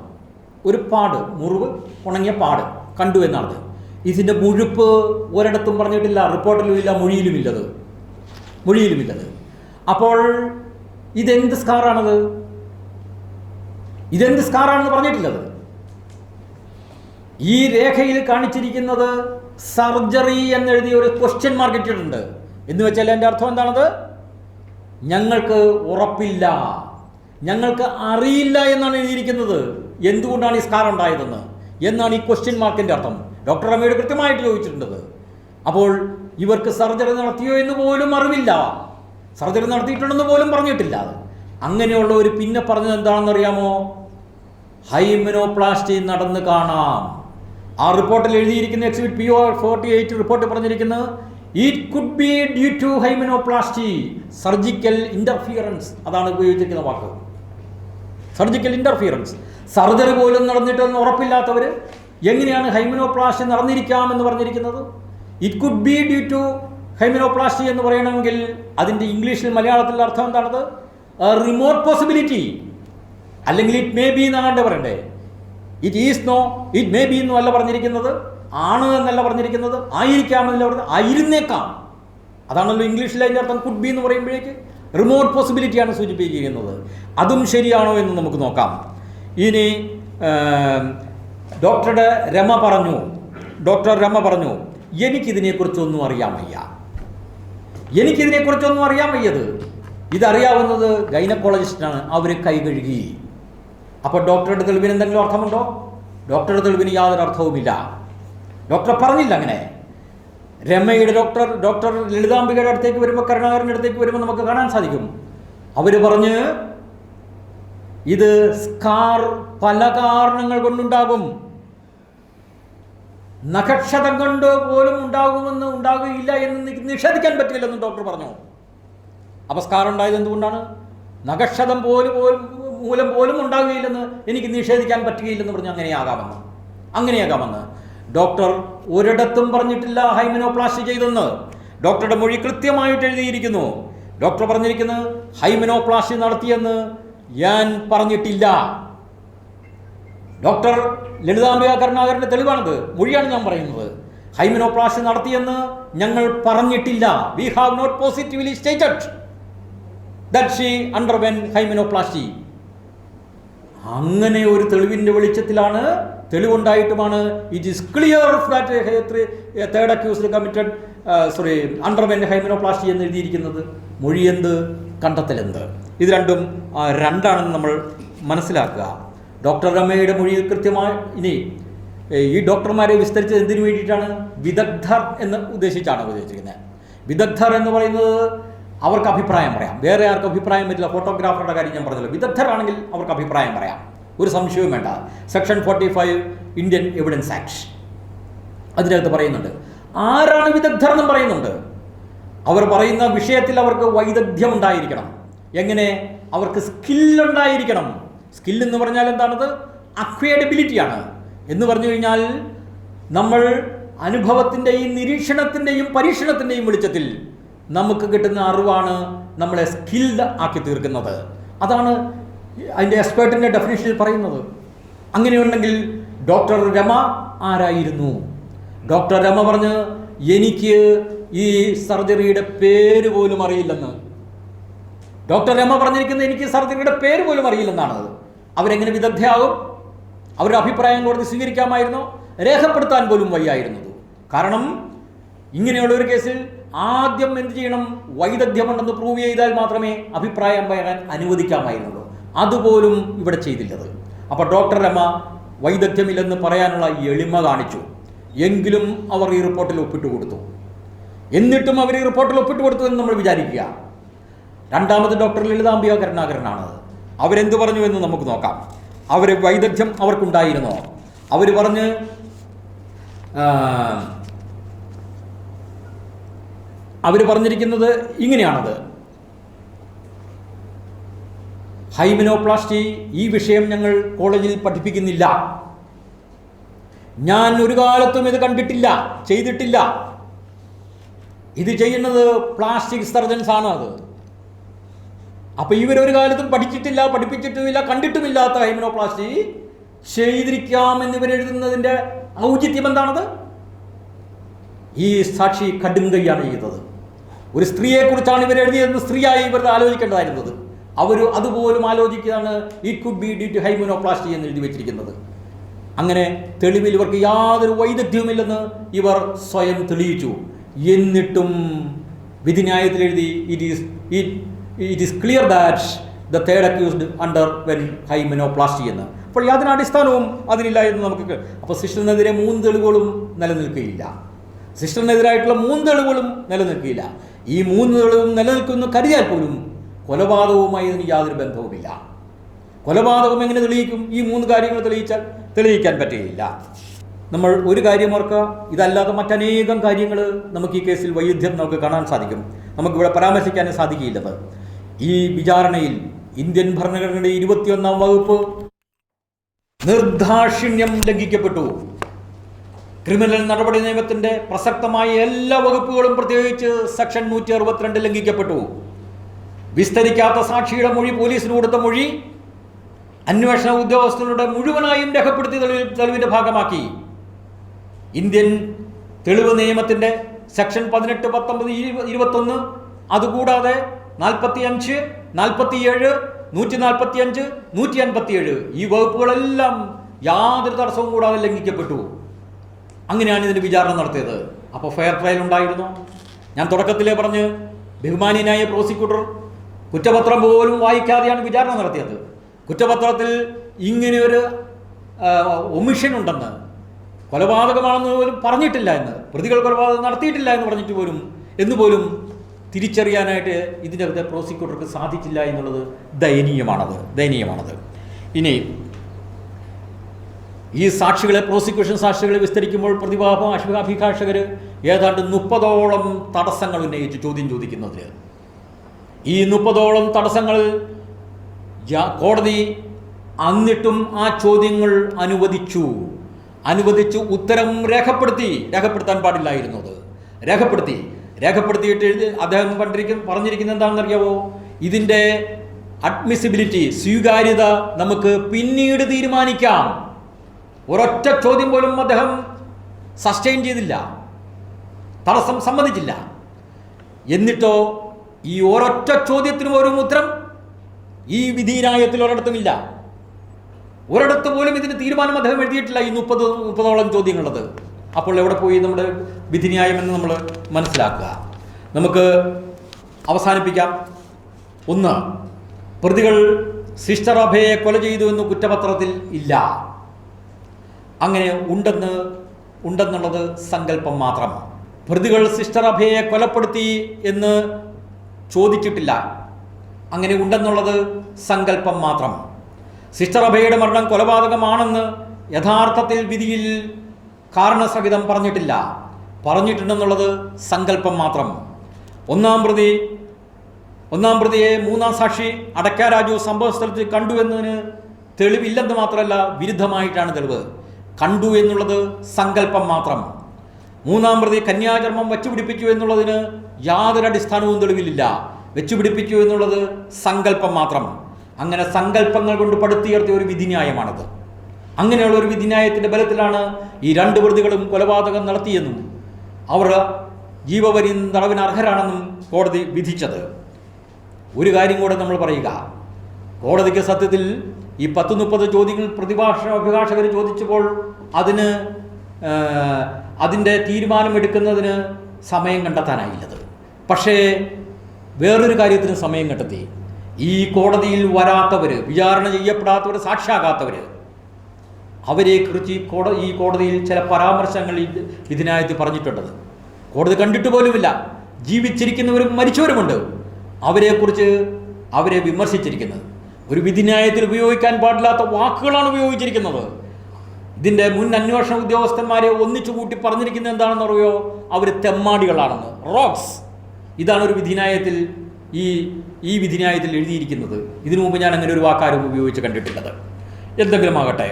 ഒരു പാട്, മുറിവ്, ഉണങ്ങിയ പാട് കണ്ടു എന്നാണ്. ഇതിൻ്റെ മുഴുപ്പ് ഒരിടത്തും പറഞ്ഞിട്ടില്ല, റിപ്പോർട്ടിലും ഇല്ല, മൊഴിയിലുമില്ലത്. അപ്പോൾ ഇതെന്ത് സ്കാറാണെന്ന് പറഞ്ഞിട്ടില്ലത്. ഈ രേഖയിൽ കാണിച്ചിരിക്കുന്നത് സർജറി എന്നെഴുതിയ ഒരു ക്വസ്റ്റ്യൻ മാർക്ക് ഇട്ടിട്ടുണ്ട്. എന്ന് വെച്ചാൽ എൻ്റെ അർത്ഥം എന്താണത്? ഞങ്ങൾക്ക് ഉറപ്പില്ല, ഞങ്ങൾക്ക് അറിയില്ല എന്നാണ് എഴുതിയിരിക്കുന്നത്. എന്തുകൊണ്ടാണ് ഈ സ്കാർ ഉണ്ടായതെന്ന് എന്നാണ് ഈ ക്വസ്റ്റ്യൻ മാർക്കിൻ്റെ അർത്ഥം. ഡോക്ടർ രമയോട് കൃത്യമായിട്ട് ചോദിച്ചിട്ടുണ്ടത്. അപ്പോൾ ഇവർക്ക് സർജറി നടത്തിയോ എന്ന് പോലും അറിവില്ല, സർജറി നടത്തിയിട്ടുണ്ടെന്ന് പോലും പറഞ്ഞിട്ടില്ല. അങ്ങനെയുള്ളവർ പിന്നെ പറഞ്ഞത് എന്താണെന്നറിയാമോ? ഹൈമെനോപ്ലാസ്റ്റി നടന്ന് കാണാം. ആ റിപ്പോർട്ടിൽ എഴുതിയിരിക്കുന്ന എക്സിബിറ്റ് P48 റിപ്പോർട്ട് പറഞ്ഞിരിക്കുന്നത് it could be due to hymenoplasty, surgical interference. അതാണ് ഉപയോഗിച്ചിരിക്കുന്ന വാക്ക്, സർജിക്കൽ ഇൻ്റർഫിയറൻസ്. സർജറി പോലും നടന്നിട്ടെന്ന് ഉറപ്പില്ലാത്തവർ എങ്ങനെയാണ് ഹൈമെനോപ്ലാസ്റ്റി നടന്നിരിക്കാമെന്ന് പറഞ്ഞിരിക്കുന്നത്? It could be due to hymenoplasty എന്ന് പറയണമെങ്കിൽ അതിൻ്റെ ഇംഗ്ലീഷിൽ മലയാളത്തിലുള്ള അർത്ഥം എന്താണത്? Remote possibility. അല്ലെങ്കിൽ ഇറ്റ് മേ ബി എന്നാണ്ട് പറയണ്ടേ. It is no, it may be എന്നല്ല പറഞ്ഞിരിക്കുന്നത്, ആണ് എന്നല്ല പറഞ്ഞിരിക്കുന്നത്, ആയിരിക്കാമെന്നല്ല പറഞ്ഞത്, ആയിരുന്നേക്കാം. അതാണല്ലോ ഇംഗ്ലീഷിൽ അതിൻ്റെ അർത്ഥം. കുഡ് ബി എന്ന് പറയുമ്പോഴേക്ക് റിമോട്ട് പോസിബിലിറ്റിയാണ് സൂചിപ്പിക്കുന്നത്. അതും ശരിയാണോ എന്ന് നമുക്ക് നോക്കാം. ഇനി ഡോക്ടർ രമ പറഞ്ഞു എനിക്കിതിനെക്കുറിച്ചൊന്നും അറിയാൻ വയ്യ, എനിക്കിതിനെക്കുറിച്ചൊന്നും അറിയാൻ വയ്യത്. ഇതറിയാവുന്നത് ഗൈനക്കോളജിസ്റ്റാണ്, അവർ കൈ കഴുകി. അപ്പോൾ ഡോക്ടറുടെ തെളിവിന് എന്തെങ്കിലും അർത്ഥമുണ്ടോ? ഡോക്ടറുടെ തെളിവിന് യാതൊരു അർത്ഥവുമില്ല. ഡോക്ടർ പറഞ്ഞില്ല അങ്ങനെ. രമയുടെ ഡോക്ടർ ലളിതാംബികയുടെ അടുത്തേക്ക് വരുമ്പോൾ, കരുണാകരൻ്റെ അടുത്തേക്ക് വരുമ്പോൾ നമുക്ക് കാണാൻ സാധിക്കും. അവർ പറഞ്ഞ് ഇത് സ്കാർ പല കാരണങ്ങൾ കൊണ്ടുണ്ടാകും, നഖക്ഷതം കൊണ്ട് പോലും ഉണ്ടാകുകയില്ല എന്ന് നിഷേധിക്കാൻ പറ്റില്ലെന്ന് ഡോക്ടർ പറഞ്ഞു. അപ്പോൾ സ്കാർ ഉണ്ടായത് എന്തുകൊണ്ടാണ്? നഖക്ഷതം മൂലം പോലും ഉണ്ടാകുകയില്ലെന്ന് എനിക്ക് നിഷേധിക്കാൻ പറ്റുകയില്ലെന്ന് പറഞ്ഞു. അങ്ങനെയാകാമെന്ന് ഡോക്ടർ ഒരിടത്തും പറഞ്ഞിട്ടില്ല ഹൈമെനോപ്ലാസ്റ്റി ചെയ്തെന്ന്. ഡോക്ടറുടെ മൊഴി കൃത്യമായിട്ട് എഴുതിയിരിക്കുന്നു. ഡോക്ടർ പറഞ്ഞിരിക്കുന്നത് ഹൈമെനോപ്ലാസ്റ്റി നടത്തിയെന്ന് ഞാൻ പറഞ്ഞിട്ടില്ല. ഡോക്ടർ ലളിതാംബിക കരുണാകരൻ്റെ തെളിവാണത്, മൊഴിയാണ് ഞാൻ പറയുന്നത്. ഹൈമെനോപ്ലാസ്റ്റി നടത്തിയെന്ന് ഞങ്ങൾ പറഞ്ഞിട്ടില്ല. We have not positively stated that she underwent hymenoplasty. അങ്ങനെ ഒരു തെളിവിൻ്റെ വെളിച്ചത്തിലാണ്, തെളിവുണ്ടായിട്ടുമാണ് it is clear that third accused committed underwent hymenoplasty എന്ന് എഴുതിയിരിക്കുന്നത്. മൊഴിയെന്ത്, കണ്ടെത്തലെന്ത്, ഇത് രണ്ടാണെന്ന് നമ്മൾ മനസ്സിലാക്കുക. ഡോക്ടർ രമയുടെ മൊഴി കൃത്യമായി. ഇനി ഈ ഡോക്ടർമാരെ വിസ്തരിച്ചത് എന്തിനു വേണ്ടിയിട്ടാണ്? വിദഗ്ധർ എന്ന് ഉദ്ദേശിച്ചിരിക്കുന്നത്. വിദഗ്ധർ എന്ന് പറയുന്നത് അവർക്ക് അഭിപ്രായം പറയാം, വേറെ ആർക്കും അഭിപ്രായം പറ്റില്ല. ഫോട്ടോഗ്രാഫറുടെ കാര്യം ഞാൻ പറഞ്ഞല്ലോ, വിദഗ്ധരാണെങ്കിൽ അവർക്ക് അഭിപ്രായം പറയാം, ഒരു സംശയവും വേണ്ട. സെക്ഷൻ 45 ഇന്ത്യൻ എവിഡൻസ് ആക്ട് അതിനകത്ത് പറയുന്നുണ്ട്. ആരാണ് വിദഗ്ധർ എന്നും പറയുന്നുണ്ട്. അവർ പറയുന്ന വിഷയത്തിൽ അവർക്ക് വൈദഗ്ധ്യം ഉണ്ടായിരിക്കണം. എങ്ങനെ? അവർക്ക് സ്കില്ലുണ്ടായിരിക്കണം. സ്കില്ലെന്ന് പറഞ്ഞാൽ എന്താണത്? അക്വയർഡ് എബിലിറ്റിയാണ്. എന്ന് പറഞ്ഞു കഴിഞ്ഞാൽ നമ്മൾ അനുഭവത്തിൻ്റെയും നിരീക്ഷണത്തിൻ്റെയും പരീക്ഷണത്തിൻ്റെയും വെളിച്ചത്തിൽ നമുക്ക് കിട്ടുന്ന അറിവാണ് നമ്മളെ സ്കിൽഡ് ആക്കി തീർക്കുന്നത്. അതാണ് അതിൻ്റെ എക്സ്പേർട്ടിൻ്റെ ഡെഫിനേഷനിൽ പറയുന്നത്. അങ്ങനെയുണ്ടെങ്കിൽ ഡോക്ടർ രമ ആരായിരുന്നു? ഡോക്ടർ രമ പറഞ്ഞ് എനിക്ക് ഈ സർജറിയുടെ പേര് പോലും അറിയില്ലെന്ന്. ഡോക്ടർ രമ പറഞ്ഞിരിക്കുന്നത് എനിക്ക് സർജറിയുടെ പേര് പോലും അറിയില്ലെന്നാണ്. അവരെങ്ങനെ വിദഗ്ധയാകും? അവരുടെ അഭിപ്രായം കോടതി സ്വീകരിക്കാമായിരുന്നോ? രേഖപ്പെടുത്താൻ പോലും വയ്യായിരുന്നത്. കാരണം ഇങ്ങനെയുള്ള ഒരു കേസിൽ ആദ്യം എന്ത് ചെയ്യണം? വൈദഗ്ധ്യമുണ്ടെന്ന് പ്രൂവ് ചെയ്താൽ മാത്രമേ അഭിപ്രായം പറയാൻ അനുവദിക്കാമായിരുന്നുള്ളൂ. അതുപോലും ഇവിടെ ചെയ്തില്ലത്. അപ്പോൾ ഡോക്ടർ രമ വൈദഗ്ധ്യമില്ലെന്ന് പറയാനുള്ള എളിമ കാണിച്ചു. എങ്കിലും അവർ ഈ റിപ്പോർട്ടിൽ ഒപ്പിട്ട് കൊടുത്തു. എന്നിട്ടും അവർ ഈ റിപ്പോർട്ടിൽ ഒപ്പിട്ട് കൊടുത്തു എന്ന് നമ്മൾ വിചാരിക്കുക. രണ്ടാമത് ഡോക്ടർ ലളിതാംബിക കരുണാകരനാണ്. അവരെന്ത് പറഞ്ഞു എന്ന് നമുക്ക് നോക്കാം. അവർ വൈദഗ്ധ്യം അവർക്കുണ്ടായിരുന്നോ? അവർ പറഞ്ഞ് അവർ പറഞ്ഞിരിക്കുന്നത് ഇങ്ങനെയാണത്: ഹൈമെനോപ്ലാസ്റ്റി ഈ വിഷയം ഞങ്ങൾ കോളേജിൽ പഠിപ്പിക്കുന്നില്ല. ഞാൻ ഒരു കാലത്തും ഇത് കണ്ടിട്ടില്ല, ചെയ്തിട്ടില്ല. ഇത് ചെയ്യുന്നത് പ്ലാസ്റ്റിക് സർജൻസ് ആണ്. അത് അപ്പോൾ ഇവരൊരു കാലത്തും പഠിച്ചിട്ടില്ല, പഠിപ്പിച്ചിട്ടുമില്ല, കണ്ടിട്ടുമില്ലാത്ത ഹൈമെനോപ്ലാസ്റ്റി ചെയ്തിരിക്കാമെന്ന് ഇവരെഴുതുന്നതിൻ്റെ ഔചിത്യം എന്താണത്? ഈ സാക്ഷി കടുങ്കൈയാണ് ചെയ്തത്. ഒരു സ്ത്രീയെക്കുറിച്ചാണ് ഇവരെഴുതിയതെന്ന് സ്ത്രീയായി ഇവർ ആലോചിക്കേണ്ടതായിരുന്നത്. അവർ അതുപോലും ആലോചിക്കുകയാണ് it could be due to hymenoplasty എന്ന് എഴുതി വെച്ചിരിക്കുന്നത്. അങ്ങനെ തെളിവിൽ ഇവർക്ക് യാതൊരു വൈദഗ്ധ്യവുമില്ലെന്ന് ഇവർ സ്വയം തെളിയിച്ചു. എന്നിട്ടും വിധിന്യായത്തിൽ എഴുതി it is clear that the third accused underwent hymenoplasty എന്ന്. അപ്പോൾ യാതൊരു അടിസ്ഥാനവും അതിനില്ല എന്ന് നമുക്ക്. അപ്പോൾ സിസ്റ്ററിനെതിരെ 3 തെളിവുകളും നിലനിൽക്കുകയില്ല. സിസ്റ്ററിനെതിരായിട്ടുള്ള 3 തെളിവുകളും നിലനിൽക്കുകയില്ല. ഈ 3 തെളിവും നിലനിൽക്കുന്നു കരുതിയാൽ പോലും കൊലപാതകവുമായി ഇതിന് യാതൊരു ബന്ധവുമില്ല. കൊലപാതകം എങ്ങനെ തെളിയിക്കും? ഈ 3 കാര്യങ്ങൾ തെളിയിക്കാൻ പറ്റുകയില്ല. നമ്മൾ ഒരു കാര്യം ഓർക്കുക, ഇതല്ലാതെ മറ്റനേകം കാര്യങ്ങൾ നമുക്ക് ഈ കേസിൽ വൈരുദ്ധ്യം നമുക്ക് കാണാൻ സാധിക്കും. നമുക്കിവിടെ പരാമർശിക്കാനും സാധിക്കുകയില്ലത്. ഈ വിചാരണയിൽ ഇന്ത്യൻ ഭരണഘടനയുടെ 21-ാം വകുപ്പ് നിർദാക്ഷിണ്യം ലംഘിക്കപ്പെട്ടു. ക്രിമിനൽ നടപടി നിയമത്തിൻ്റെ പ്രസക്തമായ എല്ലാ വകുപ്പുകളും, പ്രത്യേകിച്ച് സെക്ഷൻ 162 ലംഘിക്കപ്പെട്ടു. വിസ്തരിക്കാത്ത സാക്ഷിയുടെ മൊഴി, പോലീസിന് കൊടുത്ത മൊഴി അന്വേഷണ ഉദ്യോഗസ്ഥരുടെ മുഴുവനായും രേഖപ്പെടുത്തി തെളിവിൻ്റെ ഭാഗമാക്കി. ഇന്ത്യൻ തെളിവ് നിയമത്തിൻ്റെ സെക്ഷൻ 18, 19, 21, അതുകൂടാതെ 45, 47, 145, 157 ഈ വകുപ്പുകളെല്ലാം യാതൊരു തടസ്സവും കൂടാതെ ലംഘിക്കപ്പെട്ടു. അങ്ങനെയാണ് ഇതിന് വിചാരണ നടത്തിയത്. അപ്പോൾ ഫെയർ ട്രയൽ ഉണ്ടായിരുന്നു. ഞാൻ തുടക്കത്തിലേ പറഞ്ഞ് ബഹുമാനീയനായ പ്രോസിക്യൂട്ടർ കുറ്റപത്രം പോലും വായിക്കാതെയാണ് വിചാരണ നടത്തിയത്. കുറ്റപത്രത്തിൽ ഇങ്ങനെയൊരു ഒമിഷൻ ഉണ്ടെന്ന്, കൊലപാതകമാണെന്ന് പോലും പറഞ്ഞിട്ടില്ല എന്ന്, പ്രതികൾ കൊലപാതകം നടത്തിയിട്ടില്ല എന്ന് പറഞ്ഞിട്ട് പോലും തിരിച്ചറിയാനായിട്ട് ഇതിൻ്റെ അകത്തെ പ്രോസിക്യൂട്ടർക്ക് സാധിച്ചില്ല എന്നുള്ളത് ദയനീയമാണത്. ഇനി ഈ സാക്ഷികളെ, പ്രോസിക്യൂഷൻ സാക്ഷികളെ വിസ്തരിക്കുമ്പോൾ പ്രതിഭാഗം അഭിഭാഷകർ ഏതാണ്ട് 30ഓളം തടസ്സങ്ങൾ ഉന്നയിച്ചു ചോദ്യം ചോദിക്കുന്നതിൽ. ഈ 30ഓളം തടസ്സങ്ങൾ കോടതി എന്നിട്ടും ആ ചോദ്യങ്ങൾ അനുവദിച്ചു ഉത്തരം രേഖപ്പെടുത്താൻ പാടില്ലായിരുന്നത് രേഖപ്പെടുത്തിയിട്ട് അദ്ദേഹം പറഞ്ഞിരിക്കുന്നത് എന്താണെന്നറിയാവോ? ഇതിൻ്റെ അഡ്മിസിബിലിറ്റി, സ്വീകാര്യത നമുക്ക് പിന്നീട് തീരുമാനിക്കാം. ഒരൊറ്റ ചോദ്യം പോലും അദ്ദേഹം സസ്റ്റെയിൻ ചെയ്തില്ല, തടസ്സം സമ്മതിച്ചില്ല. എന്നിട്ടോ ഈ ഒരൊറ്റ ചോദ്യത്തിനും ഒരു ഉത്തരം ഈ വിധിന്യായത്തിൽ ഒരിടത്തുമില്ല. ഒരിടത്ത് പോലും ഇതിന് തീരുമാനം അദ്ദേഹം എഴുതിയിട്ടില്ല. ഈ 30ഓളം ചോദ്യങ്ങളുള്ളത്. അപ്പോൾ എവിടെ പോയി നമ്മുടെ വിധിന്യായം എന്ന് നമ്മൾ മനസ്സിലാക്കുക. നമുക്ക് അവസാനിപ്പിക്കാം. 1, പ്രതികൾ സിസ്റ്റർ അഭയെ കൊല ചെയ്തു എന്ന് കുറ്റപത്രത്തിൽ ഇല്ല. അങ്ങനെ ഉണ്ടെന്നുള്ളത് സങ്കല്പം മാത്രം. പ്രതികൾ സിസ്റ്റർ അഭയെ കൊലപ്പെടുത്തി എന്ന് ചോദിച്ചിട്ടില്ല. അങ്ങനെ ഉണ്ടെന്നുള്ളത് സങ്കല്പം മാത്രം. സിസ്റ്റർ അഭയുടെ മരണം കൊലപാതകമാണെന്ന് യഥാർത്ഥത്തിൽ വിധിയിൽ കാരണസഹിതം പറഞ്ഞിട്ടുണ്ടെന്നുള്ളത് സങ്കല്പം മാത്രം. ഒന്നാം പ്രതിയെ മൂന്നാം സാക്ഷി അടക്ക രാജു സംഭവ സ്ഥലത്ത് കണ്ടു എന്നതിന് തെളിവില്ലെന്ന് മാത്രമല്ല, വിരുദ്ധമായിട്ടാണ് തെളിവ്. കണ്ടു എന്നുള്ളത് സങ്കല്പം മാത്രം. മൂന്നാം പ്രതി കന്യാചർമ്മം വെച്ചുപിടിപ്പിച്ചു എന്നുള്ളതിന് യാതൊരു അടിസ്ഥാനവും തെളിവിലില്ല. വെച്ചുപിടിപ്പിച്ചു എന്നുള്ളത് സങ്കല്പം മാത്രം. അങ്ങനെ സങ്കല്പങ്ങൾ കൊണ്ട് പടുത്തുയർത്തിയ ഒരു വിധിന്യായമാണത്. അങ്ങനെയുള്ള ഒരു വിധിന്യായത്തിൻ്റെ ബലത്തിലാണ് ഈ 2 പ്രതികളും കൊലപാതകം നടത്തിയെന്നും അവർ ജീവപര്യന്തം തടവിന് അർഹരാണെന്നും കോടതി വിധിച്ചത്. ഒരു കാര്യം കൂടെ നമ്മൾ പറയുക. കോടതിക്ക് സത്യത്തിൽ ഈ 10-30 ചോദ്യങ്ങൾ അഭിഭാഷകർ ചോദിച്ചപ്പോൾ അതിൻ്റെ തീരുമാനമെടുക്കുന്നതിന് സമയം കണ്ടെത്താനായില്ലത്. പക്ഷേ വേറൊരു കാര്യത്തിന് സമയം കണ്ടെത്തി. ഈ കോടതിയിൽ വരാത്തവർ, വിചാരണ ചെയ്യപ്പെടാത്തവർ, സാക്ഷിയാകാത്തവർ, അവരെക്കുറിച്ച് ഈ കോടതിയിൽ ചില പരാമർശങ്ങൾ ഇതിനായിട്ട് പറഞ്ഞിട്ടുണ്ടത് കോടതി കണ്ടിട്ട് പോലുമില്ല. ജീവിച്ചിരിക്കുന്നവരും മരിച്ചവരുമുണ്ട്. അവരെ വിമർശിച്ചിരിക്കുന്നത് ഒരു വിധിന്യായത്തിൽ ഉപയോഗിക്കാൻ പാടില്ലാത്ത വാക്കുകളാണ് ഉപയോഗിച്ചിരിക്കുന്നത്. ഇതിൻ്റെ മുൻ അന്വേഷണ ഉദ്യോഗസ്ഥന്മാരെ ഒന്നിച്ചു കൂട്ടി പറഞ്ഞിരിക്കുന്നത് എന്താണെന്ന് അറിയോ? അവർ തെമ്മാടികളാണെന്ന്. റോക്സ്. ഇതാണ് ഒരു വിധിന്യായത്തിൽ ഈ വിധിന്യായത്തിൽ എഴുതിയിരിക്കുന്നത്. ഇതിനു മുമ്പ് ഞാൻ അങ്ങനെ ഒരു വാക്കാരും ഉപയോഗിച്ച് കണ്ടിട്ടുള്ളത്. എന്തെങ്കിലും ആകട്ടെ.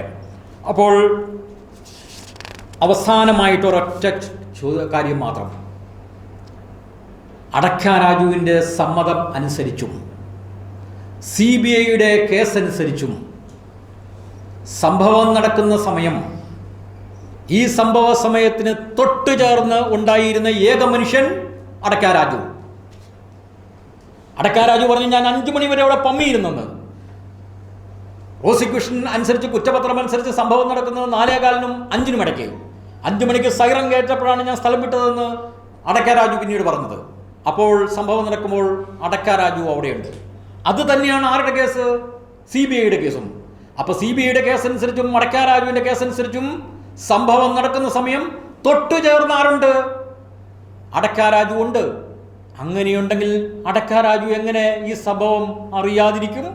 അപ്പോൾ അവസാനമായിട്ട് ഒരൊറ്റ കാര്യം മാത്രം. അടക്ക രാജുവിൻ്റെ സമ്മതം അനുസരിച്ചും CBIയുടെ കേസനുസരിച്ചും സംഭവം നടക്കുന്ന സമയം, ഈ സംഭവ സമയത്തിന് തൊട്ടു ചേർന്ന് ഉണ്ടായിരുന്ന ഏക മനുഷ്യൻ അടക്ക രാജു. പറഞ്ഞു, ഞാൻ 5 മണി വരെ അവിടെ പമ്മിയിരുന്നെന്ന്. പ്രോസിക്യൂഷൻ അനുസരിച്ച്, കുറ്റപത്രം അനുസരിച്ച് സംഭവം നടക്കുന്നത് 4:15-നും 5-നും ഇടയ്ക്ക്. 5 മണിക്ക് സൈറൻ കയറ്റപ്പോഴാണ് ഞാൻ സ്ഥലം വിട്ടതെന്ന് അടക്ക രാജു പിന്നീട് പറഞ്ഞത്. അപ്പോൾ സംഭവം നടക്കുമ്പോൾ അടക്ക രാജു അവിടെയുണ്ട്. അത് തന്നെയാണ് ആരുടെ കേസ്? CBIയുടെ കേസും. അപ്പോൾ CBIയുടെ കേസനുസരിച്ചും അടക്ക രാജുവിൻ്റെ കേസനുസരിച്ചും സംഭവം നടക്കുന്ന സമയം തൊട്ടു ചേർന്ന് ആരുണ്ട്? അടക്ക രാജു ഉണ്ട്. അങ്ങനെയുണ്ടെങ്കിൽ അടക്ക രാജു എങ്ങനെ ഈ സംഭവം അറിയാതിരിക്കും?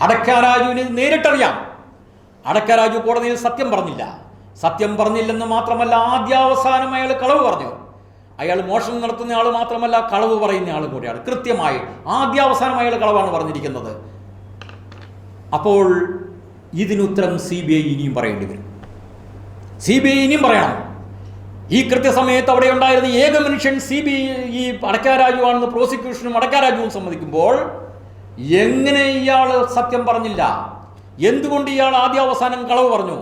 അടക്ക രാജുവിന് നേരിട്ടറിയാം. അടക്ക രാജു കോടതിയിൽ സത്യം പറഞ്ഞില്ലെന്ന് മാത്രമല്ല, ആദ്യാവസാനം അയാൾ കളവ് പറഞ്ഞു. അയാൾ മോഷണം നടത്തുന്ന ആൾ മാത്രമല്ല, കളവ് പറയുന്ന ആൾ കൂടിയാണ്. കൃത്യമായി ആദ്യാവസാനം അയാൾ കളവാണ് പറഞ്ഞിരിക്കുന്നത്. അപ്പോൾ ഇതിനുത്തരം CBI ഇനിയും പറയേണ്ടി വരും. CBI ഇനിയും പറയണം. ഈ കൃത്യസമയത്ത് അവിടെ ഉണ്ടായിരുന്ന ഏക മനുഷ്യൻ ഈ അടക്ക രാജുവാണെന്ന് പ്രോസിക്യൂഷനും അടക്ക രാജുവും സമ്മതിക്കുമ്പോൾ എങ്ങനെ ഇയാൾ സത്യം പറഞ്ഞില്ല? എന്തുകൊണ്ട് ഇയാൾ ആദ്യ അവസാനം കളവ് പറഞ്ഞു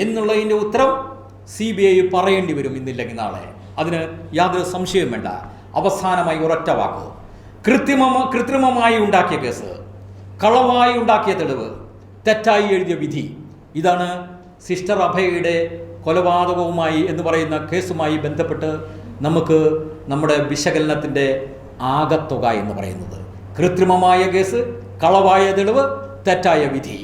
എന്നുള്ളതിൻ്റെ ഉത്തരം CBI പറയേണ്ടി വരും ഇന്നില്ലെങ്കിൽ നാളെ. അതിന് യാതൊരു സംശയവും വേണ്ട. അവസാനമായി ഒരൊറ്റ വാക്ക്: കൃത്രിമമായി ഉണ്ടാക്കിയ കേസ്, കളവായി ഉണ്ടാക്കിയ തെളിവ്, തെറ്റായി എഴുതിയ വിധി. ഇതാണ് സിസ്റ്റർ അഭയയുടെ കൊലപാതകവുമായി എന്ന് പറയുന്ന കേസുമായി ബന്ധപ്പെട്ട് നമുക്ക് നമ്മുടെ വിശകലനത്തിൻ്റെ ആകത്തുക എന്ന് പറയുന്നത്. കൃത്രിമമായ കേസ്, കളവായ തെളിവ്, തെറ്റായ വിധി.